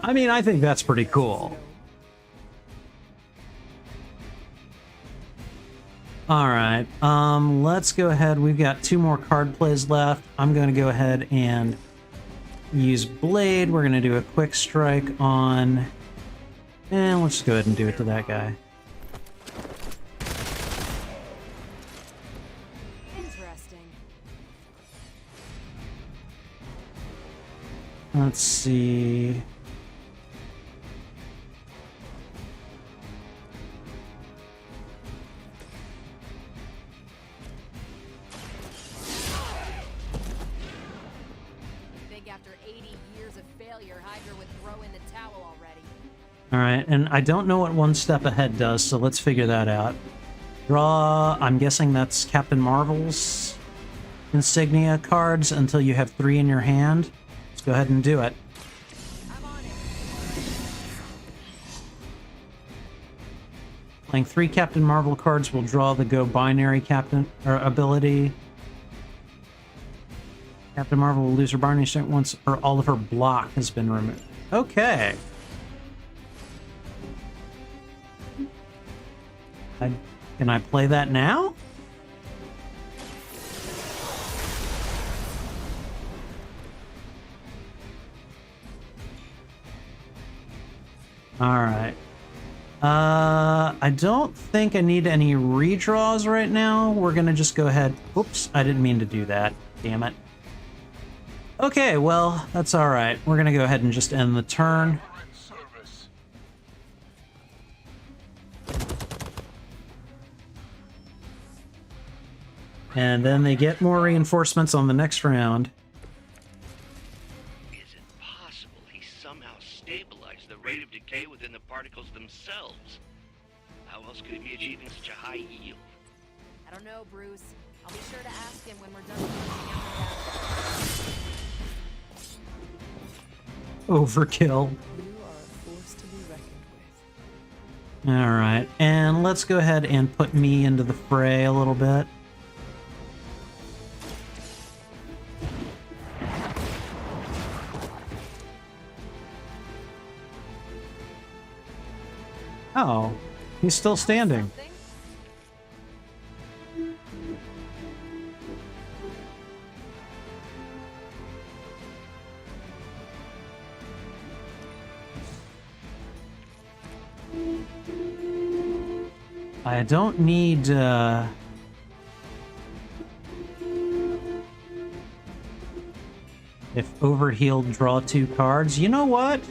I mean, I think that's pretty cool. Alright, let's go ahead. We've got 2 more card plays left. I'm going to go ahead and use Blade. We're going to do a quick strike on... And let's just go ahead and do it to that guy. Interesting. Let's see... Alright, and I don't know what one step ahead does, so let's figure that out. Draw, I'm guessing that's Captain Marvel's insignia cards until you have 3 in your hand. Let's go ahead and do it. Playing 3 Captain Marvel cards will draw the Go Binary Captain ability. Captain Marvel will lose her binary strength once all of her block has been removed. Okay. Can I play that now? Alright. I don't think I need any redraws right now. We're gonna just go ahead... Oops, I didn't mean to do that. Damn it. Okay, well, that's alright. We're gonna go ahead and just end the turn. And then they get more reinforcements on the next round. Is it possible he somehow stabilized the rate of decay within the particles themselves? How else could he be achieving such a high yield? I don't know, Bruce. I'll be sure to ask him when we're done with Overkill. You are a force to be reckoned with. Alright, and let's go ahead and put me into the fray a little bit. Oh, he's still standing. I don't need, if overhealed, draw 2 cards. You know what?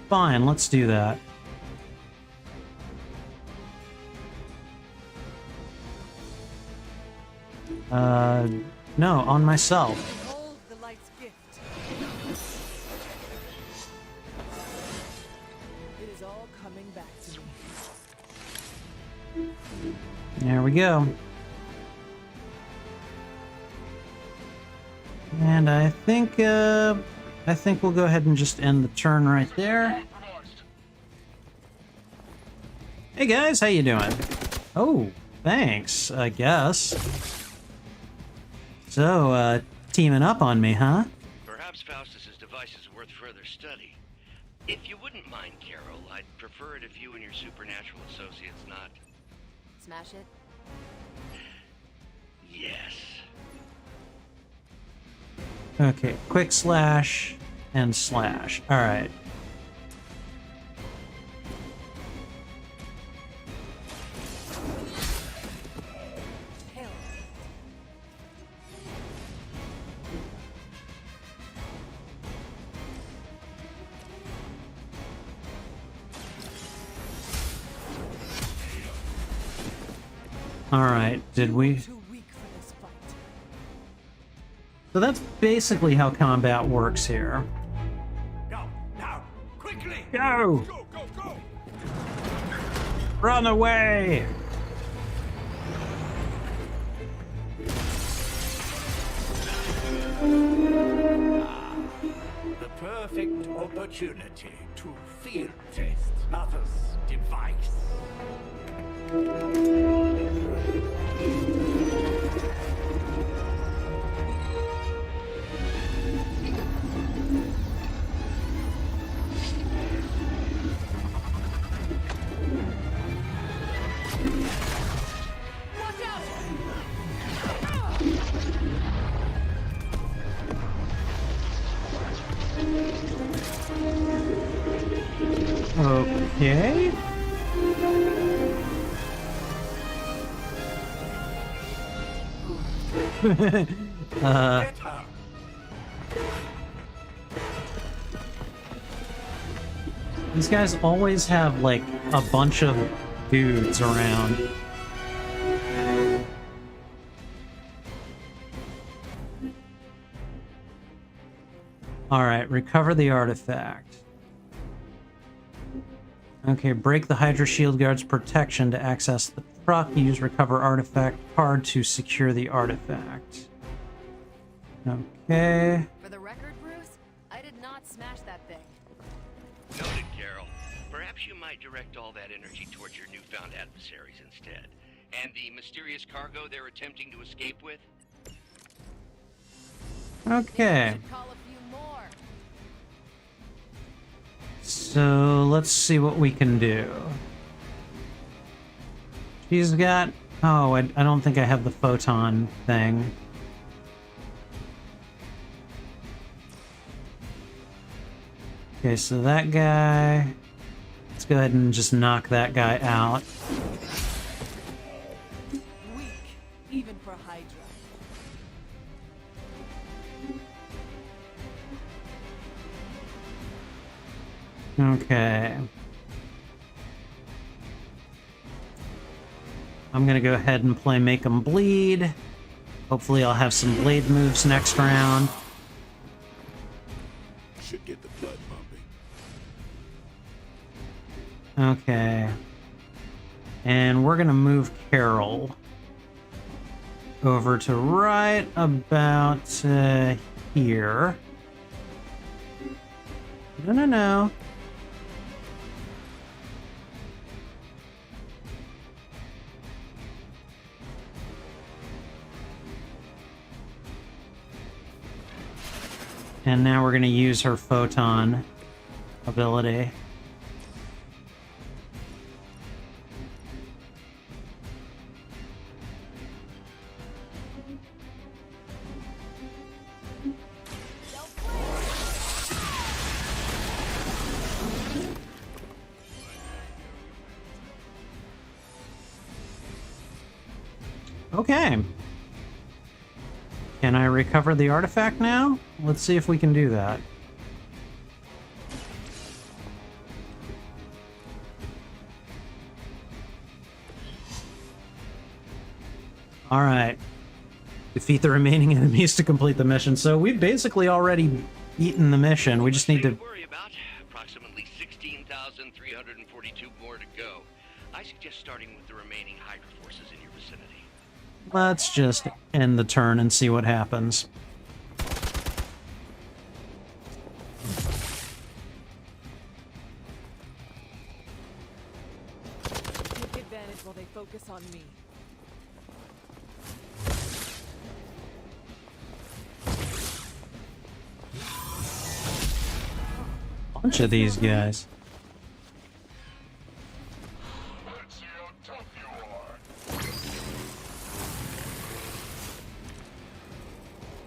Fine, let's do that. No, on myself. Behold the light's gift. It is all coming back to me. There we go. And I think we'll go ahead and just end the turn right there. Hey guys, how you doing? Oh, thanks, I guess. So, teaming up on me, huh? Perhaps Faustus's device is worth further study. If you wouldn't mind, Carol, I'd prefer it if you and your supernatural associates not... Smash it? Yes. Okay, quick slash and slash. Alright. Alright, did we... So that's basically how combat works here. Go, now, quickly! Go! Go, go, go! Run away! The perfect opportunity to field test Mother's device. Okay. These guys always have, like, a bunch of dudes around. Alright, recover the artifact. Okay, break the Hydra Shield Guard's protection to access the truck. Use recover artifact card to secure the artifact. Okay. For the record, Bruce, I did not smash that thing. Noted, Carol. Perhaps you might direct all that energy towards your newfound adversaries instead. And the mysterious cargo they're attempting to escape with? Okay. Call a few more. So let's see what we can do. She's got... Oh, I don't think I have the photon thing. Okay, so that guy... Let's go ahead and just knock that guy out. Weak, even for Hydra. Okay. I'm gonna go ahead and play Make 'em Bleed. Hopefully I'll have some blade moves next round. Should get the blood pumping. Okay. And we're gonna move Carol over to right about here. No. And now we're going to use her photon ability. Okay. Can I recover the artifact now? Let's see if we can do that. Alright. Defeat the remaining enemies to complete the mission. So we've basically already beaten the mission. We just need to... worry about. Approximately 16,342 more to go. I suggest starting with the remaining Hydra forces in your vicinity. Let's just end the turn and see what happens. focus on me. Bunch of these guys.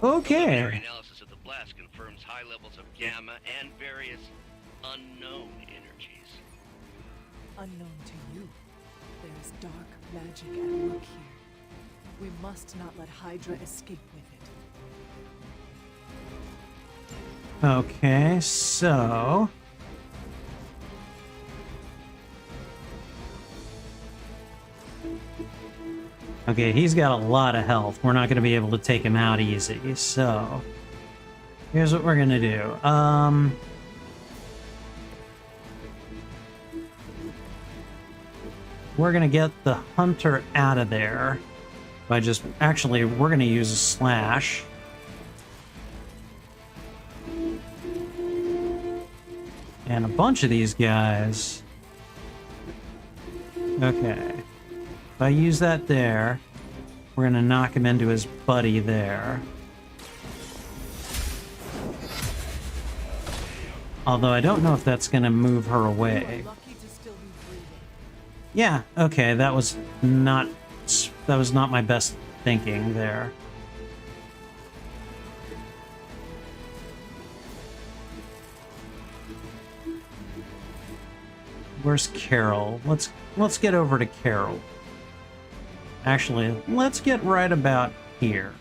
Okay. Preliminary analysis of the blast confirms high levels of gamma and various unknown energies. Unknown to you, there is dark magic at work here. We must not let Hydra escape with it. Okay, so... Okay, he's got a lot of health. We're not going to be able to take him out easy, so... Here's what we're going to do. We're going to get the hunter out of there by just... Actually, we're going to use a slash. And a bunch of these guys. Okay. If I use that there, we're going to knock him into his buddy there. Although I don't know if that's going to move her away. Yeah, okay, that was not my best thinking there. Where's Carol? Let's get over to Carol. Actually, let's get right about here.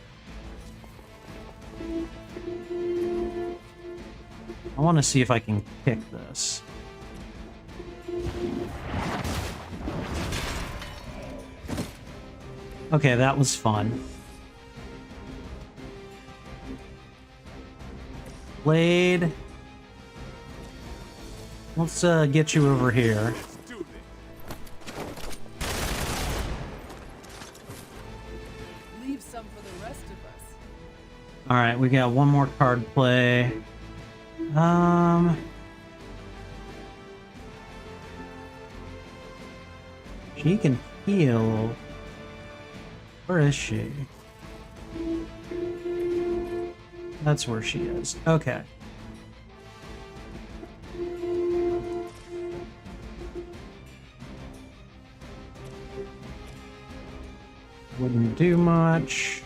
I want to see if I can kick this. Okay, that was fun. Blade. Let's get you over here. Leave some for the rest of us. Alright, we got one more card play. She can heal. Where is she? That's where she is. Okay. Wouldn't do much.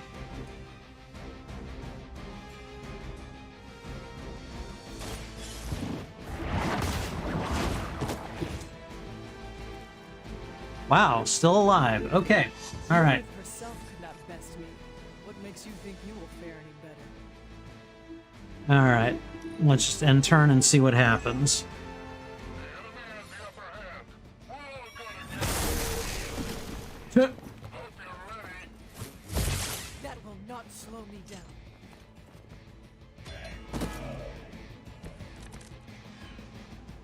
Wow, still alive. Okay. All right. Herself could not best me. What makes you think you will fare any better? All right. Let's just end turn and see what happens. That will not slow me down.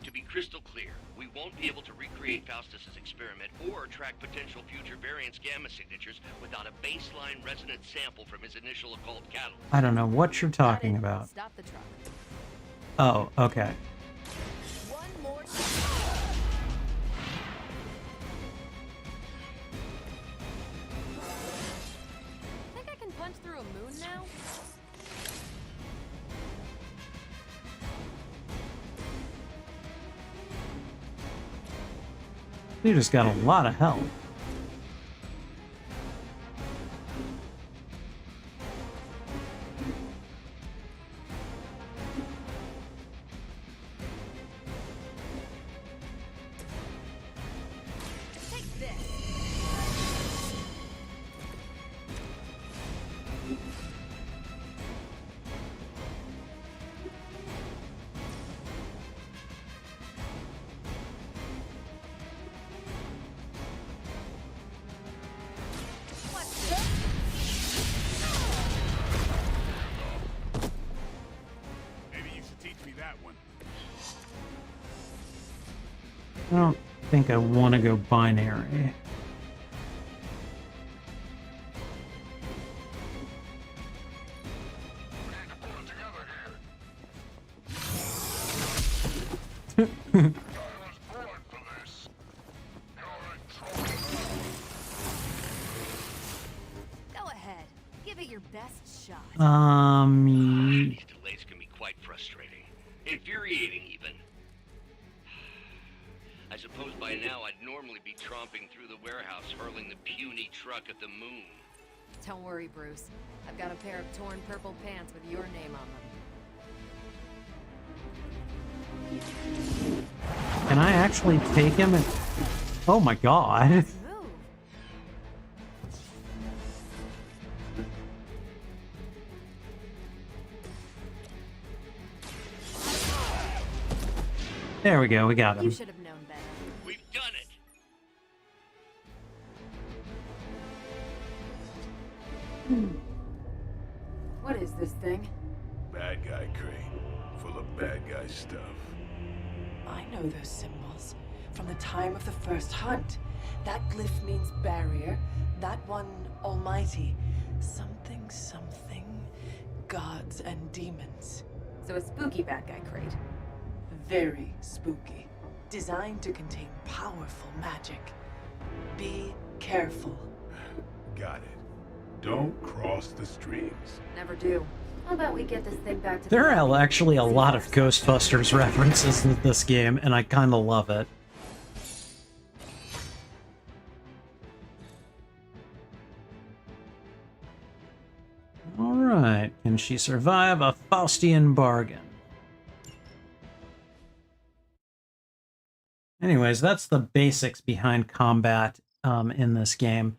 To be crystal clear, we won't be able to recreate Faustus's experiment or track potential future variants' gamma signatures without a baseline resonance sample from his initial occult catalog. I don't know what you're talking about. Stop the truck. Oh, okay. One more Think I can punch through a moon now? You just got a lot of health. Take this. What's this? Maybe you should teach me that one. I don't think I want to go binary. These delays can be quite frustrating. Infuriating, even. I suppose by now I'd normally be tromping through the warehouse hurling the puny truck at the moon. Don't worry, Bruce. I've got a pair of torn purple pants with your name on them. Can I actually take him and... Oh my god. Move. There we go, we got him. You should have known better. We've done it! What is this thing? Bad guy crate, full of bad guy stuff. I know those symbols from the time of the first hunt. That glyph means barrier, that one almighty. Something, something, gods and demons. So a spooky bad guy crate. Very spooky. Designed to contain powerful magic. Be careful. Got it. Don't cross the streams. Never do. How about we get this thing back to There the are lobby? actually a lot of Ghostbusters references in this game, and I kinda love it. Alright, can she survive a Faustian bargain? Anyways, that's the basics behind combat in this game.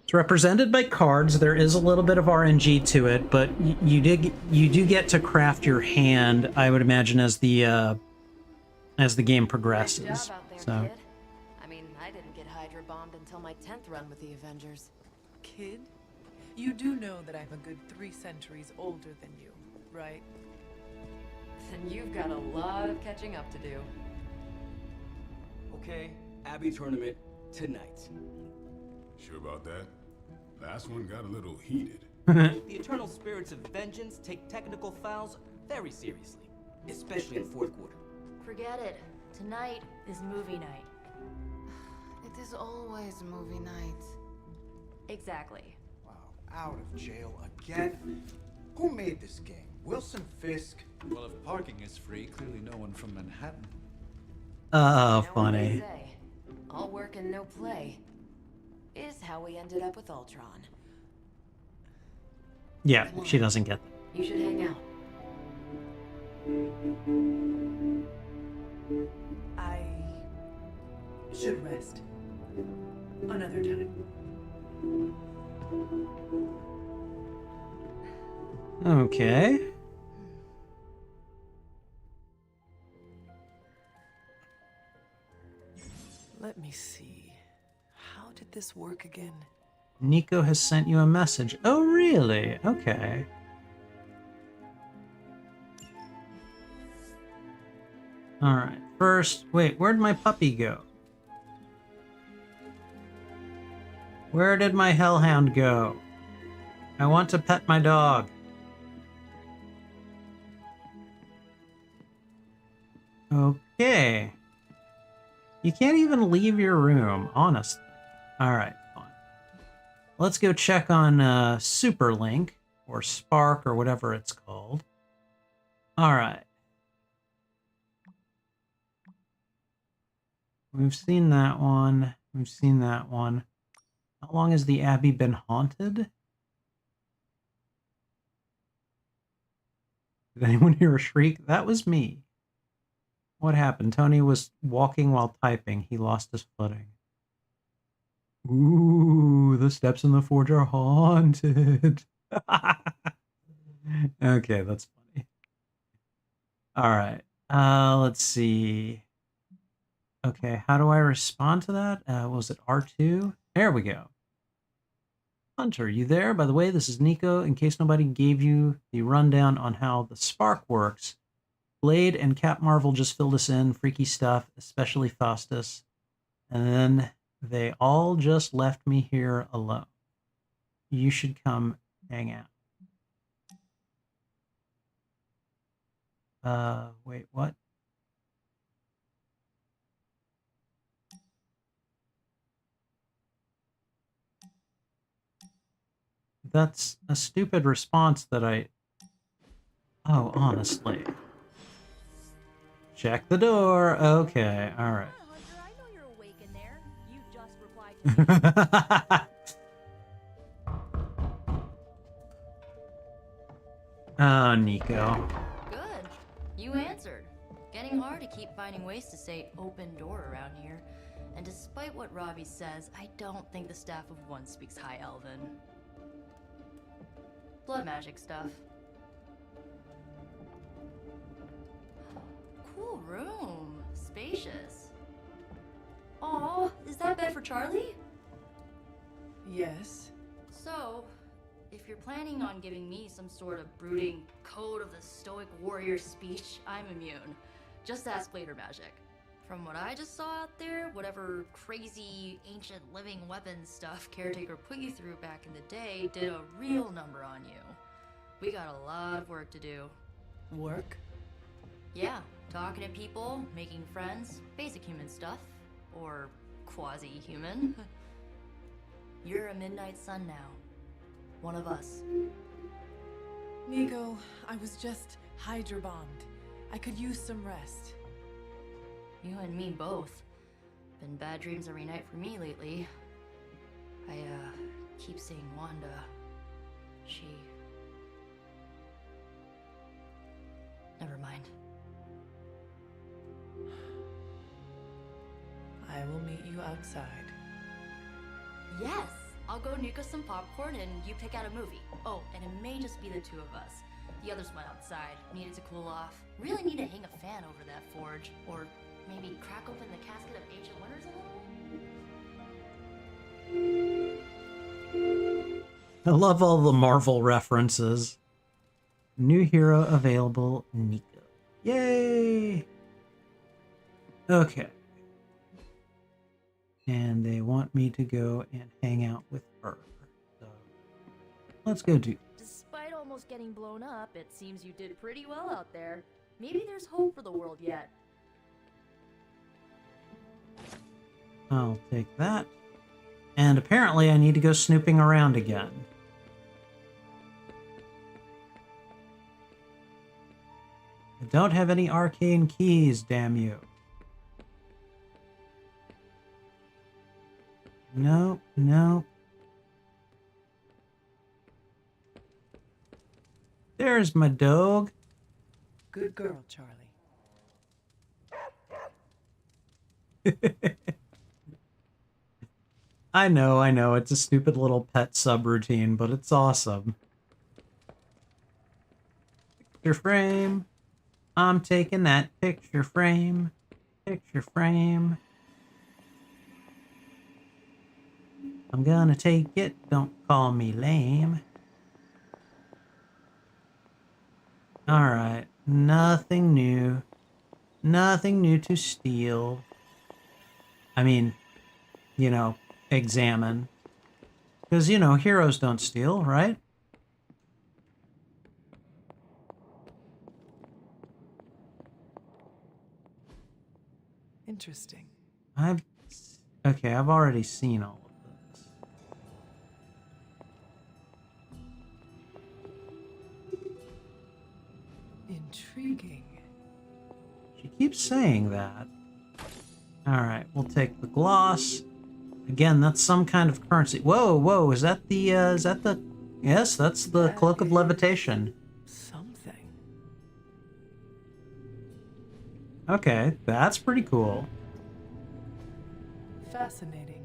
It's represented by cards. There is a little bit of RNG to it, but you do get to craft your hand, I would imagine, as the game progresses. Nice job out there, So kid. I mean, I didn't get Hydra bombed until my 10th run with the Avengers. Kid, you do know that I'm a good 3 centuries older than you, right? Then you've got a lot of catching up to do. Okay, Abbey tournament tonight. Sure about that? Last one got a little heated. The eternal spirits of vengeance take technical fouls very seriously, especially in fourth quarter. Forget it. Tonight is movie night. It is always movie night. Exactly. Wow, out of jail again? Who made this game? Wilson Fisk? Well, if parking is free, clearly no one from Manhattan. oh, Know what they funny. say. All work and no play is how we ended up with Ultron. Yeah, she doesn't get that. You should hang out. I should rest. Another time. Okay. Let me see. How did this work again? Nico has sent you a message. Oh, really? Okay. Alright, first, wait, where'd my puppy go? Where did my hellhound go? I want to pet my dog. Okay. You can't even leave your room, honestly. Alright, fine. Let's go check on Superlink, or Spark, or whatever it's called. Alright. We've seen that one. We've seen that one. How long has the Abbey been haunted? Did anyone hear a shriek? That was me. What happened? Tony was walking while typing. He lost his footing. Ooh, the steps in the forge are haunted. Okay, that's funny. All right. Let's see. Okay, how do I respond to that? Was it R2? There we go. Hunter, you there? By the way, this is Nico. In case nobody gave you the rundown on how the spark works, Blade and Cap Marvel just filled us in. Freaky stuff, especially Faustus. And then they all just left me here alone. You should come hang out. Wait, what? That's a stupid response that I... Oh, honestly. Check the door. Okay, alright. Hunter, I know you're awake in there. You just replied to me. Oh, Nico. Good. You answered. Getting hard to keep finding ways to say open door around here. And despite what Robbie says, I don't think the staff of one speaks High Elven. Blood magic stuff. Cool room. Spacious. Aw, is that bed for Charlie? Yes. So, if you're planning on giving me some sort of brooding code of the stoic warrior speech, I'm immune. Just ask later magic. From what I just saw out there, whatever crazy ancient living weapons stuff Caretaker put you through back in the day did a real number on you. We got a lot of work to do. Work? Yeah, talking to people, making friends, basic human stuff. Or quasi-human. You're a midnight sun now. One of us. Nico, I was just hydro bombed. I could use some rest. You and me both. Been bad dreams every night for me lately. I, keep seeing Wanda. She... Never mind. I will meet you outside. Yes! I'll go nuke us some popcorn and you pick out a movie. Oh, and it may just be the two of us. The others went outside, needed to cool off. Really need to hang a fan over that forge. Or maybe crack open the casket of ancient winners a little? I love all the Marvel references. New hero available, Nico. Yay! Okay. And they want me to go and hang out with her. So let's go do. Despite almost getting blown up, it seems you did pretty well out there. Maybe there's hope for the world yet. I'll take that. And apparently I need to go snooping around again. I don't have any arcane keys, damn you. Nope, nope. There's my dog. Good girl, Charlie. I know, it's a stupid little pet subroutine, but it's awesome. Picture frame. I'm taking that picture frame. Picture frame. I'm gonna take it, don't call me lame. Alright, nothing new. Nothing new to steal. I mean, you know, examine. Because, you know, heroes don't steal, right? Interesting. I've already seen all of this. Intriguing. She keeps saying that. Alright, we'll take the gloss. Again, that's some kind of currency. Whoa, whoa, is that the, yes, that's the Cloak of Levitation. Something. Okay, that's pretty cool. Fascinating.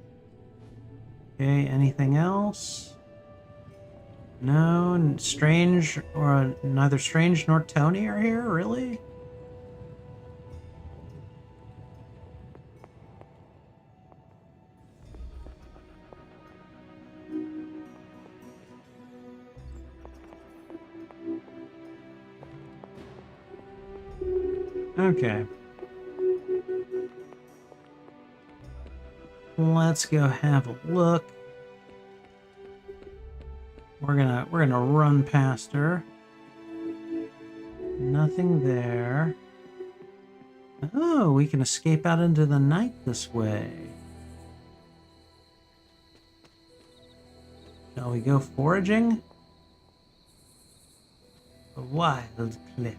Okay, anything else? No, Strange, or neither Strange nor Tony are here, really? Okay. Let's go have a look. We're gonna run past her. Nothing there. Oh, we can escape out into the night this way. Shall we go foraging? A wild cliff.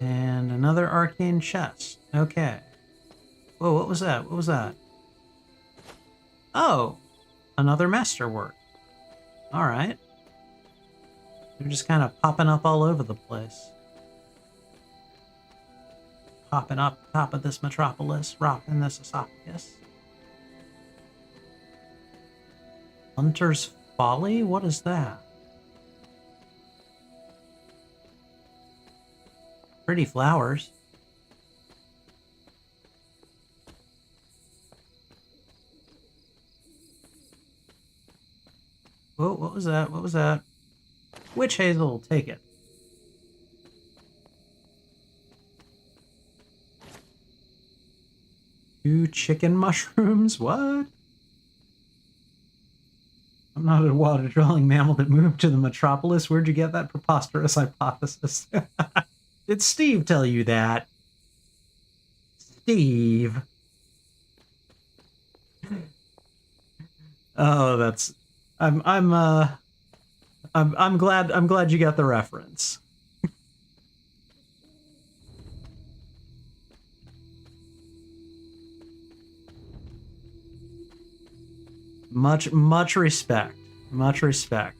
And another arcane chest. Okay. Whoa, what was that? What was that? Oh, another masterwork. All right. They're just kind of popping up all over the place. Popping up top of this metropolis, rocking this esophagus. Hunter's Folly? What is that? Pretty flowers. Whoa, what was that? What was that? Witch hazel, take it. Two chicken mushrooms? What? I'm not a water-dwelling mammal that moved to the metropolis. Where'd you get that preposterous hypothesis? Did Steve tell you that? Steve. Oh, that's... I'm glad you got the reference. Much respect. Much respect.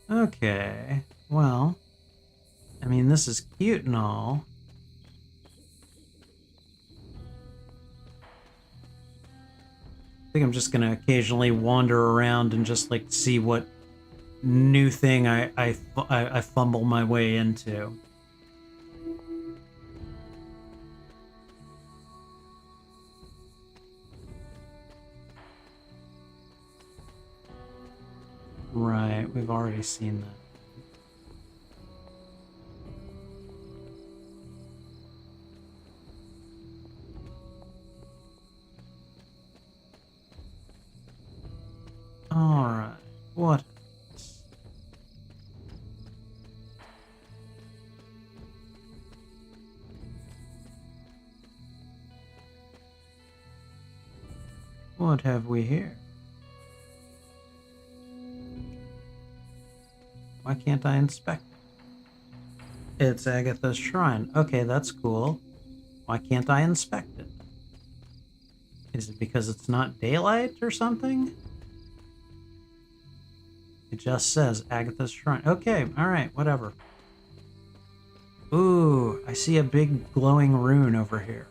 Okay. Well, I mean, this is cute and all. I think I'm just gonna occasionally wander around and just like see what new thing I fumble my way into. Right, we've already seen that. Alright, what? What have we here? Why can't I inspect it? It's Agatha's shrine. Okay, that's cool. Why can't I inspect it? Is it because it's not daylight or something? It just says Agatha's shrine. Okay, alright, whatever. Ooh, I see a big glowing rune over here.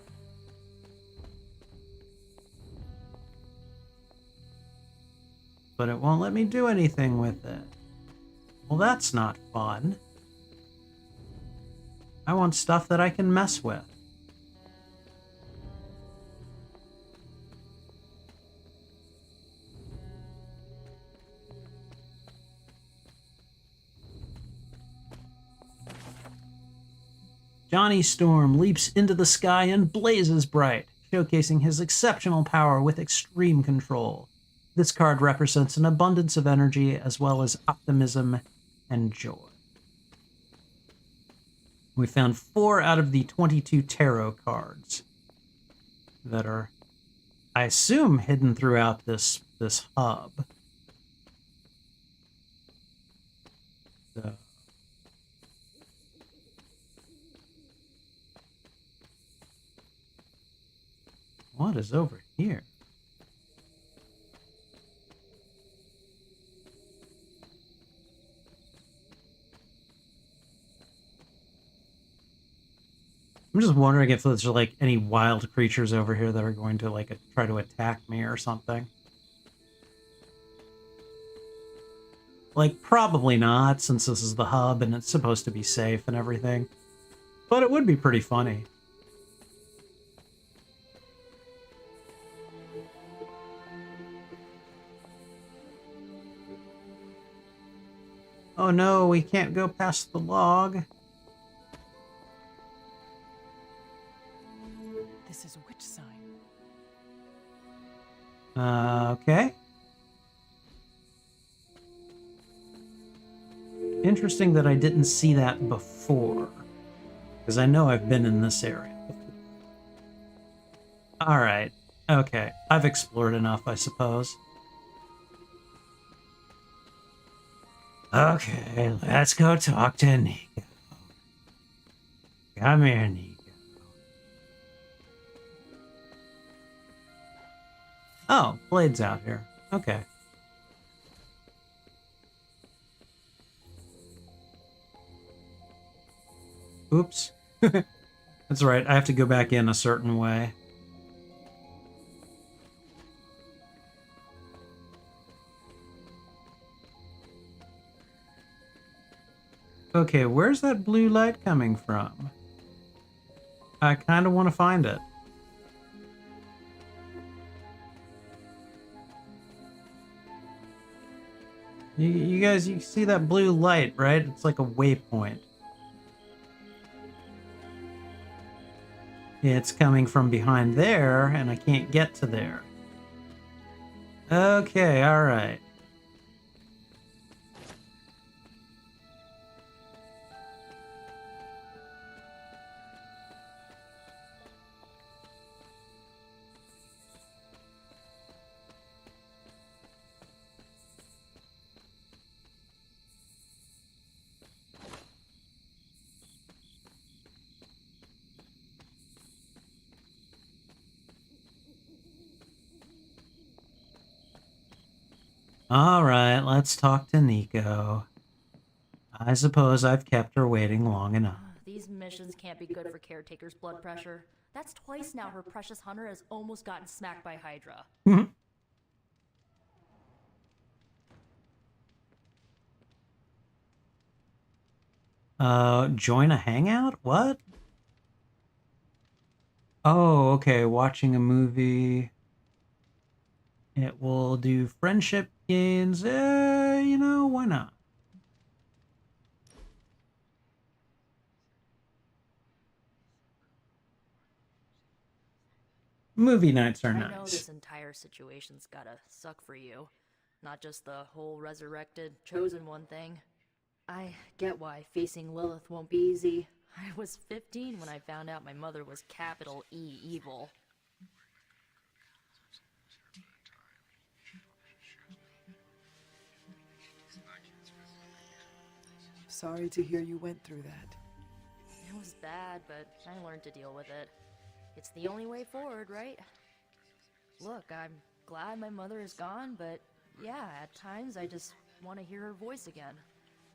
But it won't let me do anything with it. Well, that's not fun. I want stuff that I can mess with. Johnny Storm leaps into the sky and blazes bright, showcasing his exceptional power with extreme control. This card represents an abundance of energy as well as optimism and joy. We found 4 out of the 22 tarot cards that are, I assume, hidden throughout this hub. So. What is over here? I'm just wondering if there's like any wild creatures over here that are going to like try to attack me or something. Like, probably not, since this is the hub and it's supposed to be safe and everything. But it would be pretty funny. Oh no, we can't go past the log. This is a witch sign. Okay. Interesting that I didn't see that before, because I know I've been in this area before. Alright, okay. I've explored enough, I suppose. Okay, let's go talk to Nico. Come here, Nico. Oh, Blade's out here. Okay. Oops. That's right, I have to go back in a certain way. Okay, where's that blue light coming from? I kind of want to find it. You guys, you see that blue light, right? It's like a waypoint. It's coming from behind there, and I can't get to there. Okay, alright. Alright, let's talk to Nico. I suppose I've kept her waiting long enough. These missions can't be good for Caretaker's blood pressure. That's twice now her precious hunter has almost gotten smacked by Hydra. Join a hangout? What? Oh, okay, watching a movie. It will do friendship gains. You know, why not? Movie nights are nice. I know this entire situation's gotta suck for you. Not just the whole resurrected, chosen one thing. I get why facing Lilith won't be easy. I was 15 when I found out my mother was capital E evil. Sorry to hear you went through that. It was bad, but I learned to deal with it. It's the only way forward, right? Look, I'm glad my mother is gone, but yeah, at times I just want to hear her voice again.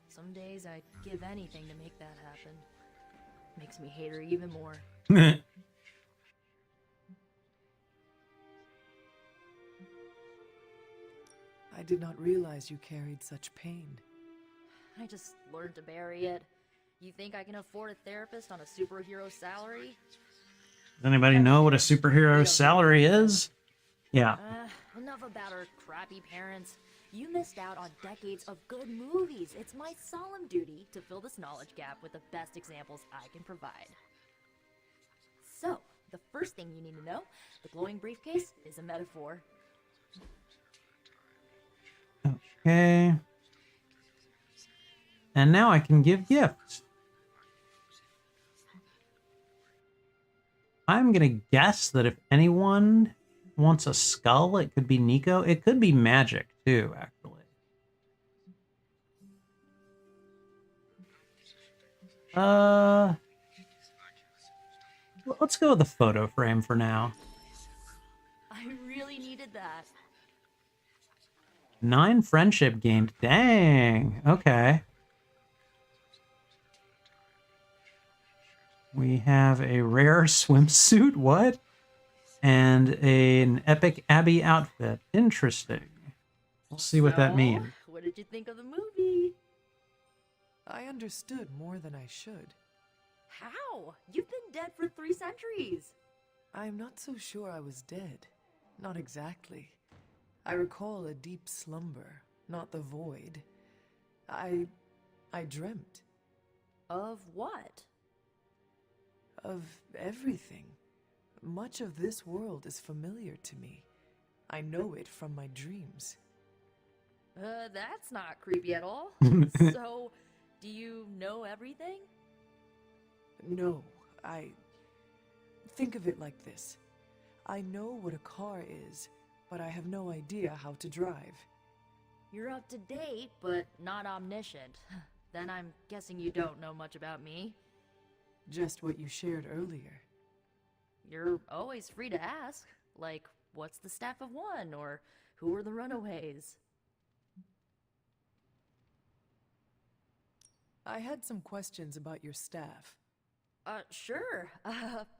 Some days I'd give anything to make that happen. Makes me hate her even more. I did not realize you carried such pain. I just learned to bury it. You think I can afford a therapist on a superhero salary? Does anybody know what a superhero salary is? Yeah. Enough about our crappy parents. You missed out on decades of good movies. It's my solemn duty to fill this knowledge gap with the best examples I can provide. So, the first thing you need to know, the glowing briefcase is a metaphor. Okay. And now I can give gifts. I'm gonna guess that if anyone wants a skull, it could be Nico. It could be magic too, actually. Let's go with the photo frame for now. I really needed that. 9 friendship gained. Dang. Okay. We have a rare swimsuit. What? And an epic Abbey outfit. Interesting. We'll see what that means. What did you think of the movie? I understood more than I should. How? You've been dead for 3 centuries. I'm not so sure I was dead. Not exactly. I recall a deep slumber, not the void. I dreamt. Of what? Of everything. Much of this world is familiar to me. I know it from my dreams. That's not creepy at all. So, do you know everything? No, think of it like this. I know what a car is, but I have no idea how to drive. You're up to date, but not omniscient. Then I'm guessing you don't know much about me. Just what you shared earlier. You're always free to ask. Like, what's the staff of one? Or who are the runaways? I had some questions about your staff. Sure.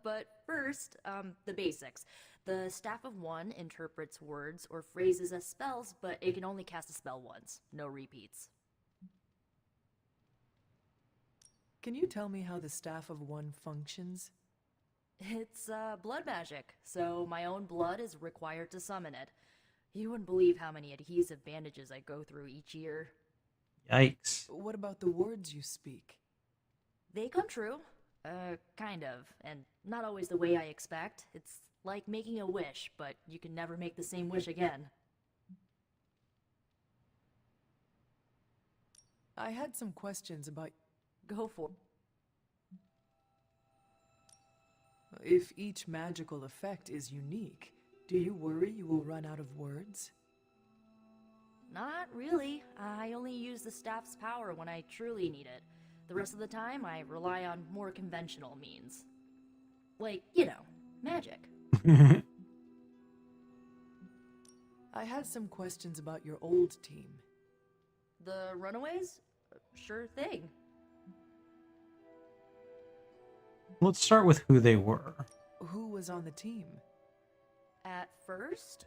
But first, the basics. The staff of one interprets words or phrases as spells, but it can only cast a spell once. No repeats. Can you tell me how the staff of one functions? It's, blood magic, so my own blood is required to summon it. You wouldn't believe how many adhesive bandages I go through each year. Yikes. What about the words you speak? They come true. Kind of. And not always the way I expect. It's like making a wish, but you can never make the same wish again. I had some questions about... Go for it. If each magical effect is unique, do you worry you will run out of words? Not really. I only use the staff's power when I truly need it. The rest of the time, I rely on more conventional means. Like, you know, magic. I had some questions about your old team. The Runaways? Sure thing. Let's start with who they were. Who was on the team? At first,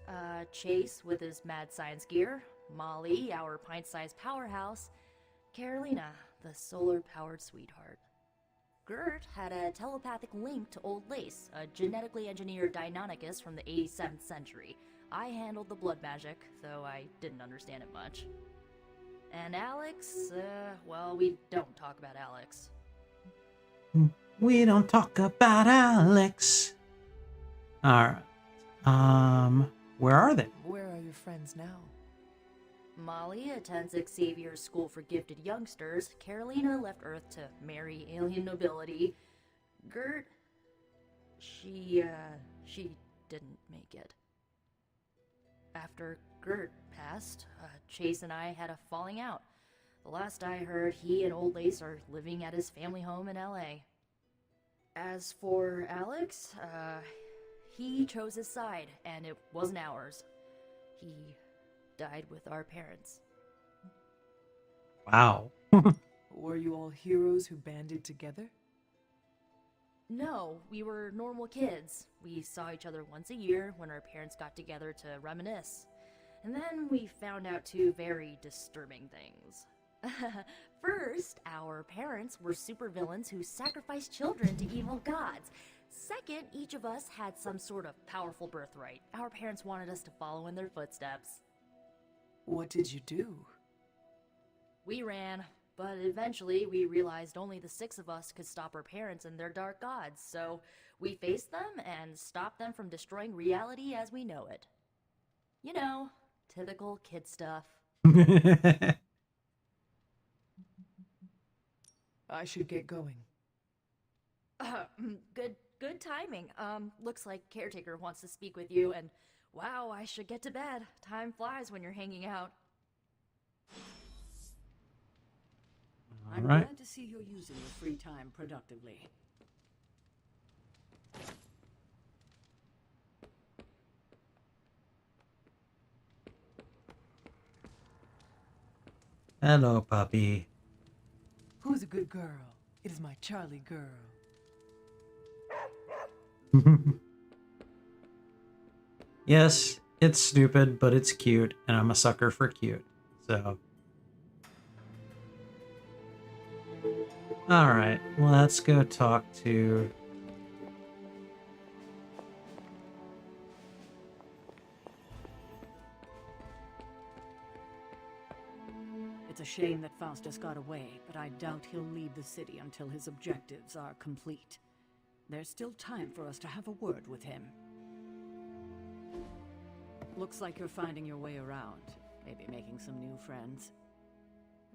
Chase with his mad science gear, Molly, our pint-sized powerhouse, Carolina, the solar-powered sweetheart. Gert had a telepathic link to Old Lace, a genetically engineered Deinonychus from the 87th century. I handled the blood magic, though I didn't understand it much. And Alex, well, we don't talk about Alex. We don't talk about Alex. Alright. Where are they? Where are your friends now? Molly attends Xavier's School for Gifted Youngsters. Carolina left Earth to marry alien nobility. Gert, she didn't make it. After Gert passed, Chase and I had a falling out. The last I heard, he and Old Lace are living at his family home in LA. As for Alex, he chose his side, and it wasn't ours. He died with our parents. Wow. Were you all heroes who banded together? No, we were normal kids. We saw each other once a year when our parents got together to reminisce. And then we found out two very disturbing things. First, our parents were supervillains who sacrificed children to evil gods. Second, each of us had some sort of powerful birthright. Our parents wanted us to follow in their footsteps. What did you do? We ran, but eventually we realized only the 6 of us could stop our parents and their dark gods, so we faced them and stopped them from destroying reality as we know it. You know, typical kid stuff. I should get going. Good timing. Looks like Caretaker wants to speak with you, and wow, I should get to bed. Time flies when you're hanging out. I'm Alright. glad to see you're using your free time productively. Hello, puppy. Who's a good girl? It is my Charlie girl. Yes, it's stupid, but it's cute, and I'm a sucker for cute. So. Alright, well, let's go talk to... It's a shame that Faustus got away, but I doubt he'll leave the city until his objectives are complete. There's still time for us to have a word with him. Looks like you're finding your way around. Maybe making some new friends.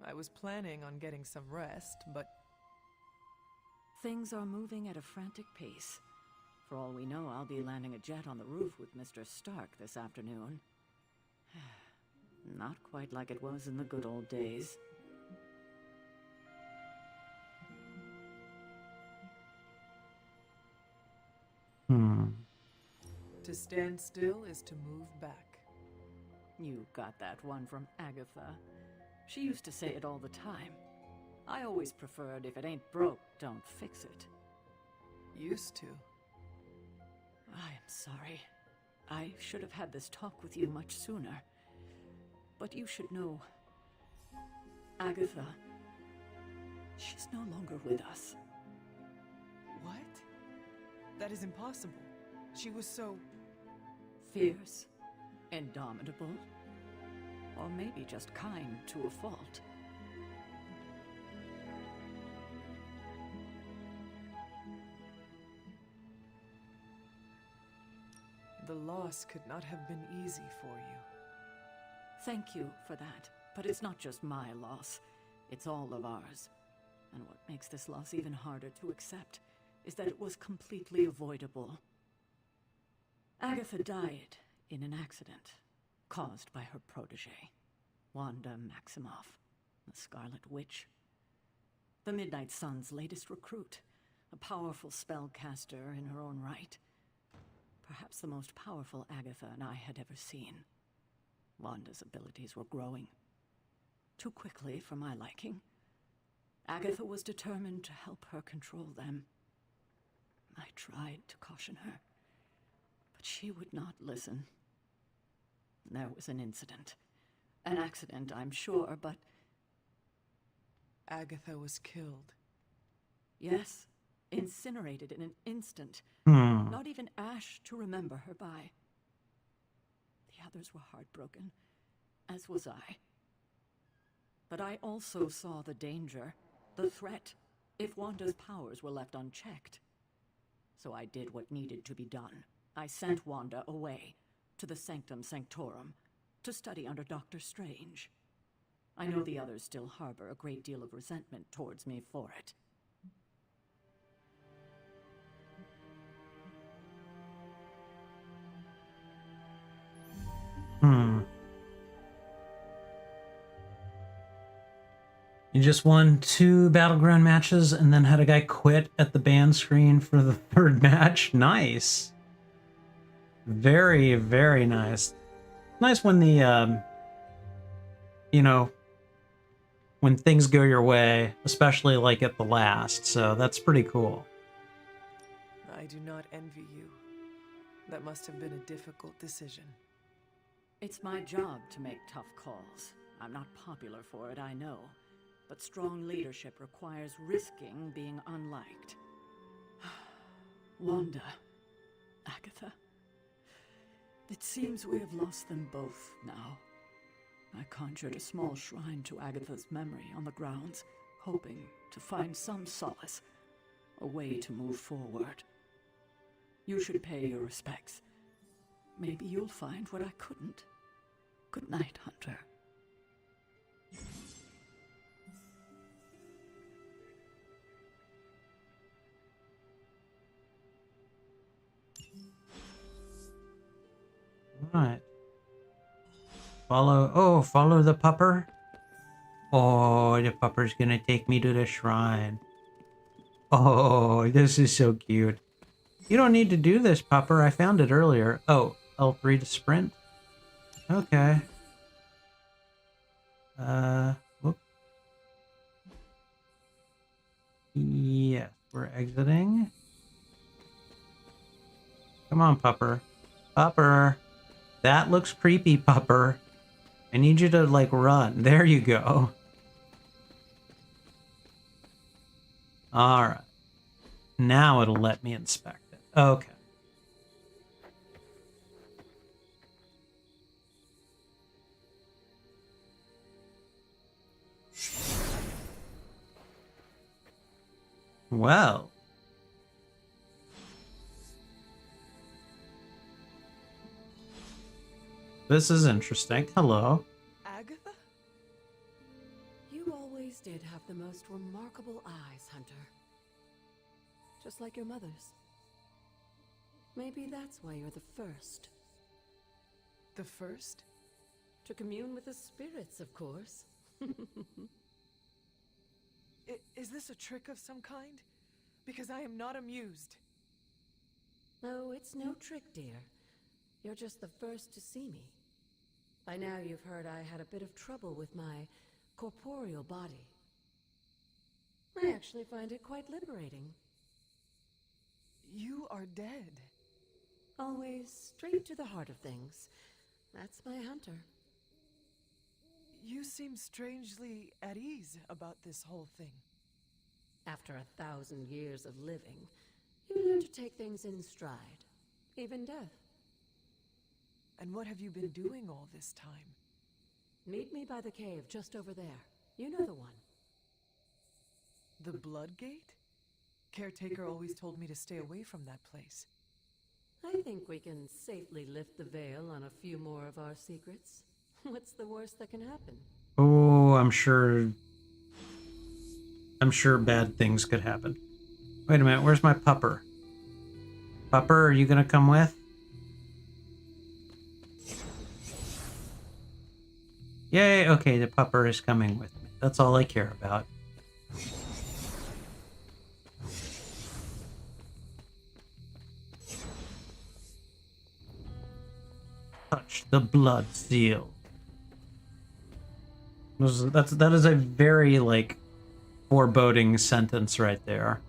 I was planning on getting some rest, but... Things are moving at a frantic pace. For all we know, I'll be landing a jet on the roof with Mr. Stark this afternoon. Not quite like it was in the good old days. To stand still is to move back. You got that one from Agatha. She used to say it all the time. I always preferred, if it ain't broke, don't fix it. Used to. I am sorry. I should have had this talk with you much sooner. But you should know... Agatha... she's no longer with us. What? That is impossible. She was so... fierce, indomitable, or maybe just kind to a fault. The loss could not have been easy for you. Thank you for that, but it's not just my loss. It's all of ours. And what makes this loss even harder to accept is that it was completely avoidable. Agatha died in an accident caused by her protege, Wanda Maximoff, the Scarlet Witch. The Midnight Sun's latest recruit, a powerful spellcaster in her own right. Perhaps the most powerful Agatha and I had ever seen. Wanda's abilities were growing. Too quickly for my liking. Agatha was determined to help her control them. I tried to caution her, but she would not listen. There was an incident. An accident, I'm sure, but... Agatha was killed. Yes, incinerated in an instant. Not even ash to remember her by. The others were heartbroken, as was I. But I also saw the danger, the threat, if Wanda's powers were left unchecked. So I did what needed to be done. I sent Wanda away, to the Sanctum Sanctorum, to study under Dr. Strange. I know the others still harbor a great deal of resentment towards me for it. You just won 2 Battleground matches and then had a guy quit at the ban screen for the 3rd match. Nice. Very, very nice. Nice when the, you know, when things go your way, especially like at the last. So that's pretty cool. I do not envy you. That must have been a difficult decision. It's my job to make tough calls. I'm not popular for it, I know. But strong leadership requires risking being unliked. Wanda, Agatha. It seems we have lost them both now. I conjured a small shrine to Agatha's memory on the grounds, hoping to find some solace, a way to move forward. You should pay your respects. Maybe you'll find what I couldn't. Good night, Hunter. Alright. Follow the pupper. Oh, the pupper's gonna take me to the shrine. Oh, this is so cute. You don't need to do this, pupper. I found it earlier. Oh, L3 to sprint. Okay. Whoop. Yes, we're exiting. Come on, pupper. Pupper. That looks creepy, pupper. I need you to, like, run. There you go. Alright. Now it'll let me inspect it. Okay. Well. This is interesting. Hello. Agatha? You always did have the most remarkable eyes, Hunter. Just like your mother's. Maybe that's why you're the first. The first? To commune with the spirits, of course. Is this a trick of some kind? Because I am not amused. No, it's no trick, dear. You're just the first to see me. By now you've heard I had a bit of trouble with my corporeal body. I actually find it quite liberating. You are dead. Always straight to the heart of things. That's my Hunter. You seem strangely at ease about this whole thing. After 1,000 years of living, you learn to take things in stride. Even death. And what have you been doing all this time? Meet me by the cave just over there. You know the one. The Blood Gate? Caretaker always told me to stay away from that place. I think we can safely lift the veil on a few more of our secrets. What's the worst that can happen? Oh, I'm sure bad things could happen. Wait a minute, where's my pupper? Pupper, are you gonna come with? Yay, okay, the pupper is coming with me. That's all I care about. Touch the blood seal. That is a very, like, foreboding sentence right there.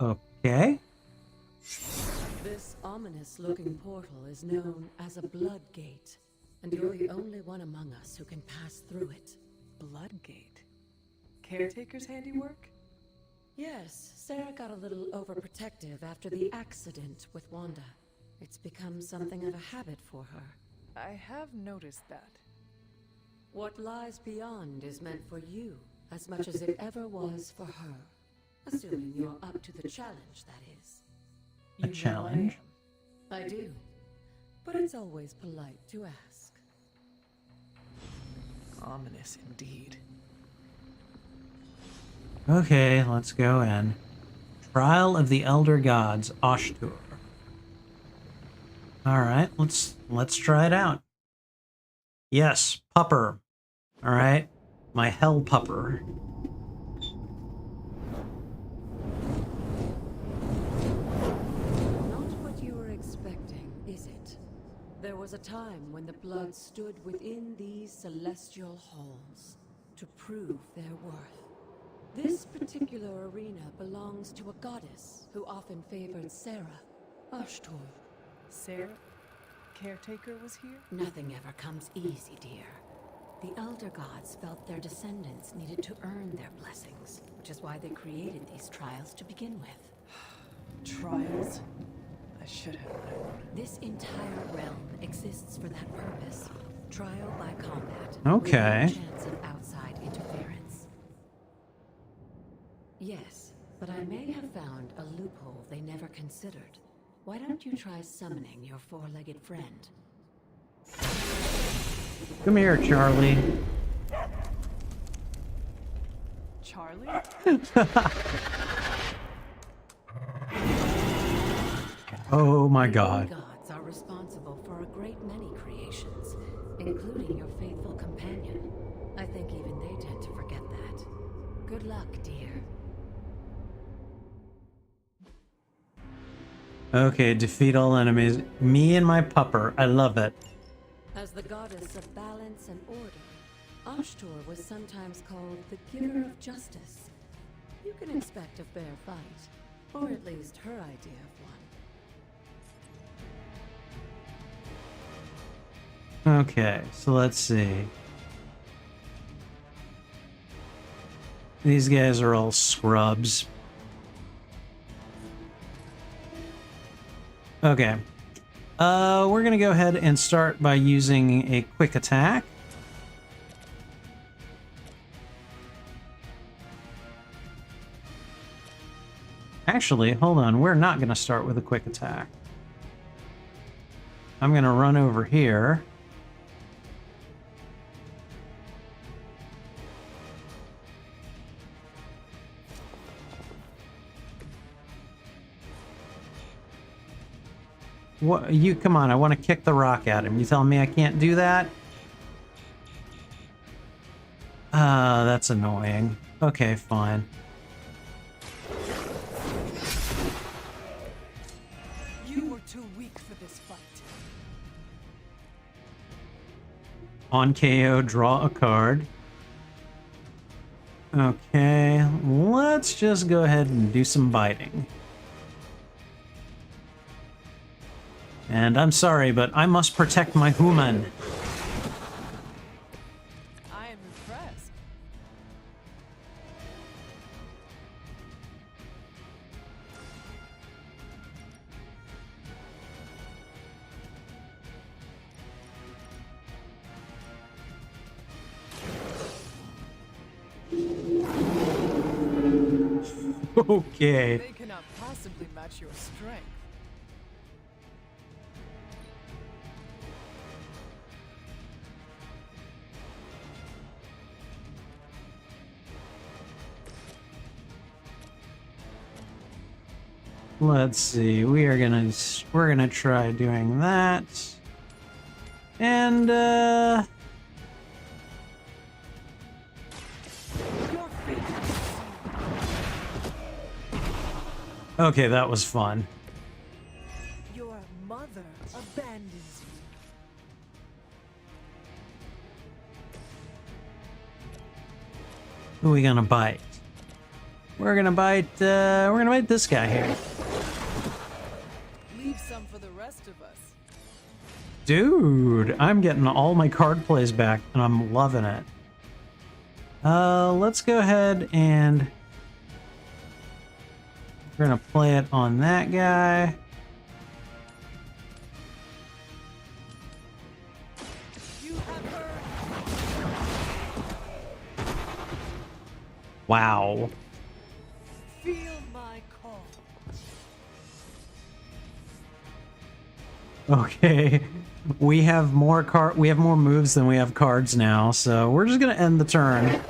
Okay. This ominous-looking portal is known as a blood gate, and you're the only one among us who can pass through it. Blood Gate? Caretaker's handiwork? Yes, Sarah got a little overprotective after the accident with Wanda. It's become something of a habit for her. I have noticed that. What lies beyond is meant for you, as much as it ever was for her. Assuming you're up to the challenge, that is. A challenge? I do. But it's always polite to ask. Ominous indeed. Okay, let's go in. Trial of the Elder Gods, Ashtur. Alright, let's try it out. Yes, pupper. Alright, my hell pupper. Not what you were expecting, is it? There was a time when the blood stood within these celestial halls to prove their worth. This particular arena belongs to a goddess who often favored Sarah, Ashtur. Sarah? Caretaker was here? Nothing ever comes easy, dear. The Elder Gods felt their descendants needed to earn their blessings, which is why they created these trials to begin with. Trials? I should have known. This entire realm exists for that purpose. Trial by combat. Okay. With no chance of outside interference. Yes, but I may have found a loophole they never considered. Why don't you try summoning your four-legged friend? Come here, Charlie. Charlie? Oh my god. The gods are responsible for a great many creations, including your faithful companion. I think even they tend to forget that. Good luck, dear. Okay, defeat all enemies. Me and my pupper. I love it. As the goddess of balance and order, Ashtur was sometimes called the giver of justice. You can expect a fair fight, or at least her idea of one. Okay, so let's see. These guys are all scrubs. Okay. We're gonna go ahead and start by using a quick attack. Actually, hold on. We're not going to start with a quick attack. I'm going to run over here. What? You come on, I want to kick the rock at him. You telling me I can't do that? That's annoying. Okay, fine. You were too weak for this fight. On KO, draw a card. Okay, let's just go ahead and do some biting. And I'm sorry, but I must protect my human. I am impressed. Okay. They cannot possibly match your strength. Let's see. We're gonna try doing that. And okay, that was fun. Your mother abandons you. Who are we gonna bite? We're gonna bite this guy here. Leave some for the rest of us. Dude, I'm getting all my card plays back and I'm loving it. Let's go ahead and we're gonna play it on that guy. Wow. Feel my call. Okay. We have more moves than we have cards now, so we're just gonna end the turn.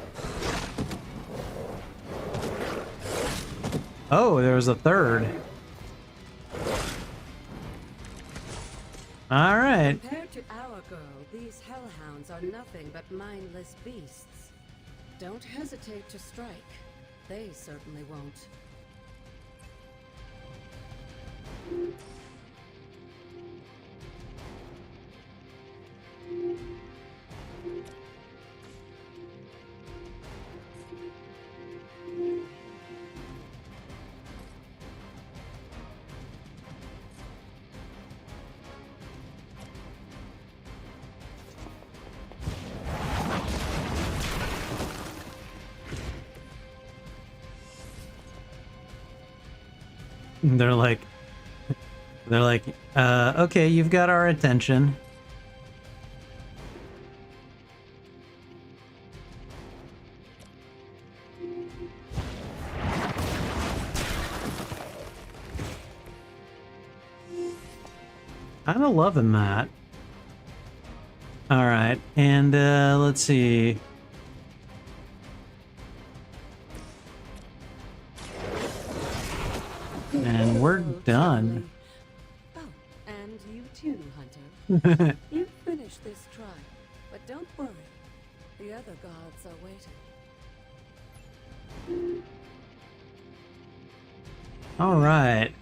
Oh, there was a third. All right. Compared to our girl, these hellhounds are nothing but mindless beasts. Don't hesitate to strike. They certainly won't. They're like, okay, you've got our attention. Kinda loving that. Alright, and let's see. And we're done. Oh, and you too, Hunter. You finished this try, but don't worry. The other gods are waiting. Alright.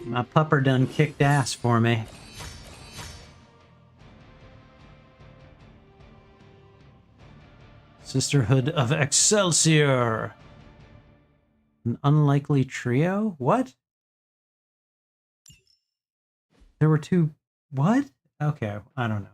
My pupper done kicked ass for me. Sisterhood of Excelsior! An unlikely trio? What? There were two... What? Okay, I don't know.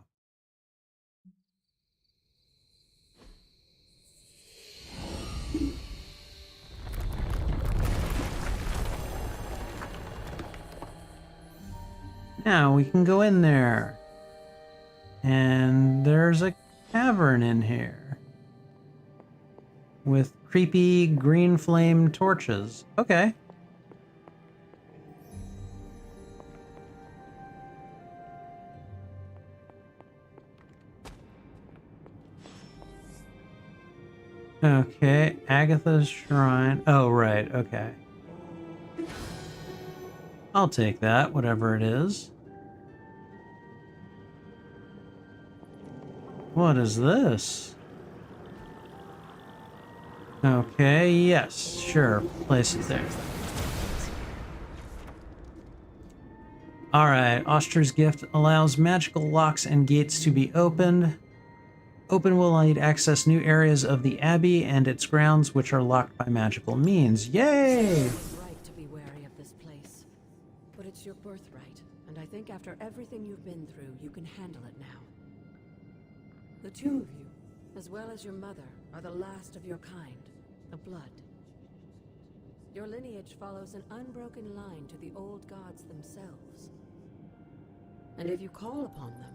Now we can go in there. And there's a cavern in here. with creepy green flame torches. Okay. Okay, Agatha's Shrine. Oh, right, okay. I'll take that, whatever it is. What is this? Okay, yes, sure. Place it there. Alright, Auster's gift allows magical locks and gates to be opened. Open will allow you to access new areas of the Abbey and its grounds, which are locked by magical means. Yay! It's right to be wary of this place, but it's your birthright, and I think after everything you've been through, you can handle it now. The two of you, as well as your mother, are the last of your kind, the Blood. Your lineage follows an unbroken line to the old gods themselves. And if you call upon them,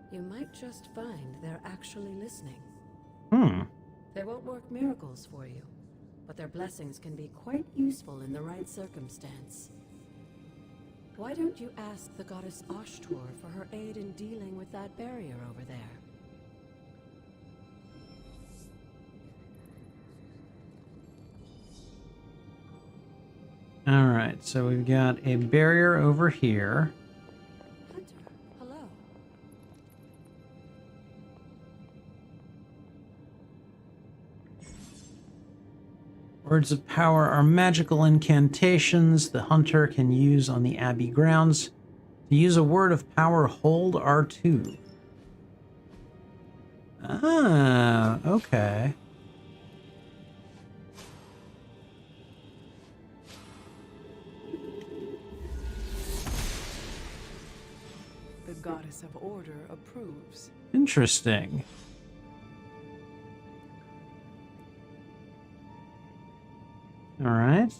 you might just find they're actually listening. They won't work miracles for you, but their blessings can be quite useful in the right circumstance. Why don't you ask the goddess Ashtor for her aid in dealing with that barrier over there? Alright, so we've got a barrier over here. Words of power are magical incantations the hunter can use on the Abbey grounds. To use a word of power, hold R2. Ah, okay. The goddess of order approves. Interesting. All right.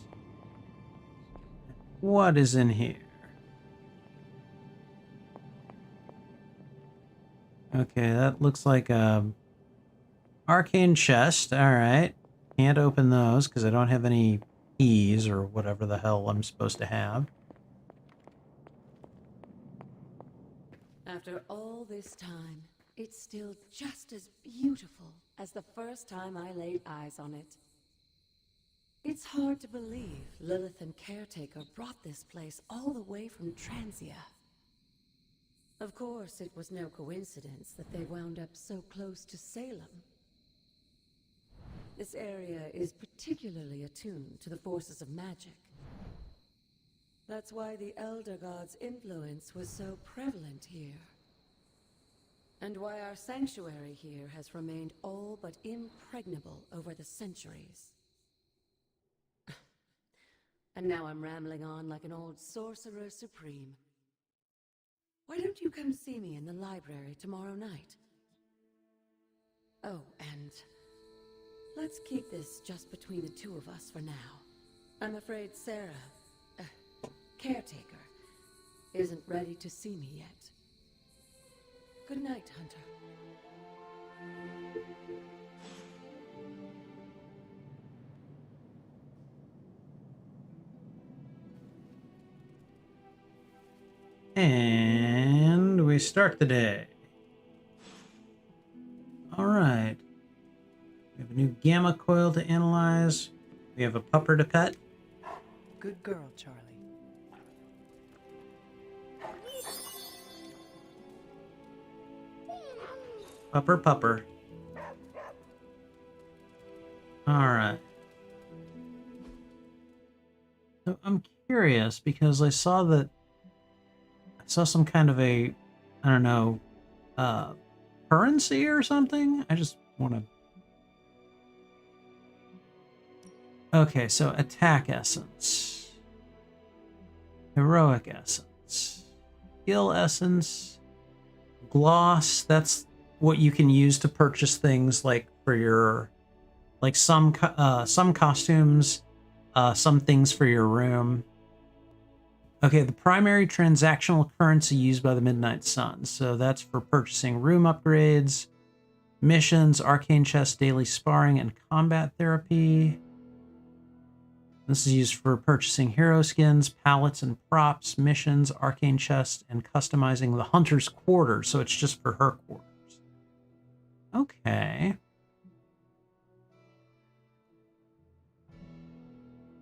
What is in here? Okay, that looks like a arcane chest. All right. Can't open those because I don't have any keys or whatever the hell I'm supposed to have. After all this time, it's still just as beautiful as the first time I laid eyes on it. It's hard to believe Lilith and Caretaker brought this place all the way from Transia. Of course, it was no coincidence that they wound up so close to Salem. This area is particularly attuned to the forces of magic. That's why the Elder God's influence was so prevalent here. And why our sanctuary here has remained all but impregnable over the centuries. And now I'm rambling on like an old sorcerer supreme. Why don't you come see me in the library tomorrow night? Oh, and let's keep this just between the two of us for now. I'm afraid Sarah, Caretaker, isn't ready to see me yet. Good night, Hunter. And we start the day. All right. We have a new gamma coil to analyze. We have a pupper to pet. Good girl, Charlie. Pupper, pupper. All right. So I'm curious because I saw some kind of a, I don't know, currency or something. I just want to. Okay, so attack essence, heroic essence, skill essence, gloss. That's what you can use to purchase things like for your, like some costumes, some things for your room. Okay, the primary transactional currency used by the Midnight Sun. So that's for purchasing room upgrades, Missions, arcane chest, daily sparring, and combat therapy. This is used for purchasing hero skins, pallets and props, missions, arcane chest, and customizing the hunter's quarters. So it's just for her quarters. Okay.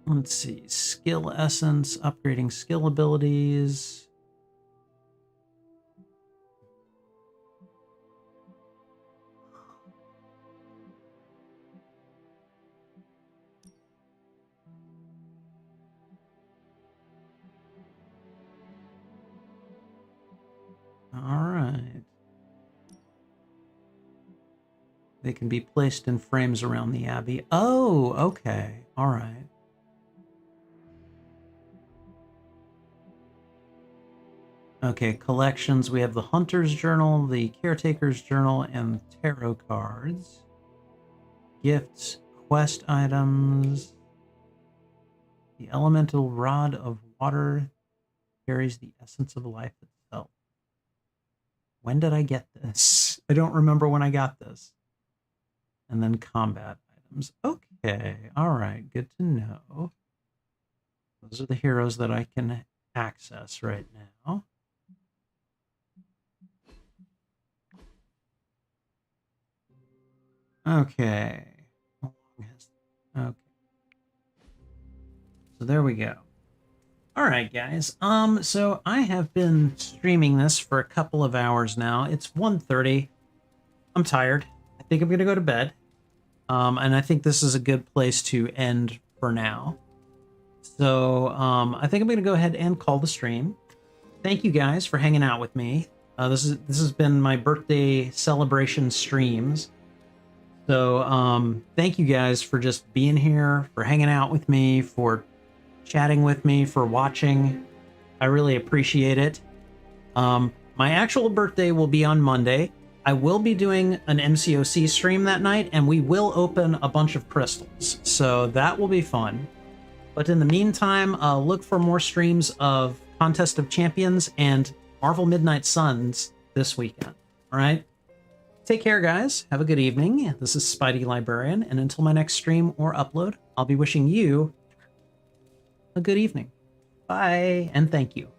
Let's see. Skill essence, upgrading skill abilities. All right. They can be placed in frames around the abbey. Oh, okay. All right. Okay, collections. We have the Hunter's Journal, the Caretaker's Journal, and tarot cards. Gifts, quest items. The Elemental Rod of Water carries the essence of life itself. When did I get this? I don't remember when I got this. And then combat items. Okay, all right, good to know. Those are the heroes that I can access right now. Okay. Okay. So there we go. All right, guys. So I have been streaming this for a couple of hours now. It's 1:30. I'm tired. I think I'm going to go to bed. And I think this is a good place to end for now. So I think I'm going to go ahead and call the stream. Thank you guys for hanging out with me. This has been my birthday celebration streams. So thank you guys for just being here, for hanging out with me, for chatting with me, for watching. I really appreciate it. My actual birthday will be on Monday. I will be doing an MCOC stream that night, and we will open a bunch of crystals. So that will be fun. But in the meantime, look for more streams of Contest of Champions and Marvel Midnight Suns this weekend. All right? Take care, guys. Have a good evening. This is Spidey Librarian, and until my next stream or upload, I'll be wishing you a good evening. Bye, and thank you.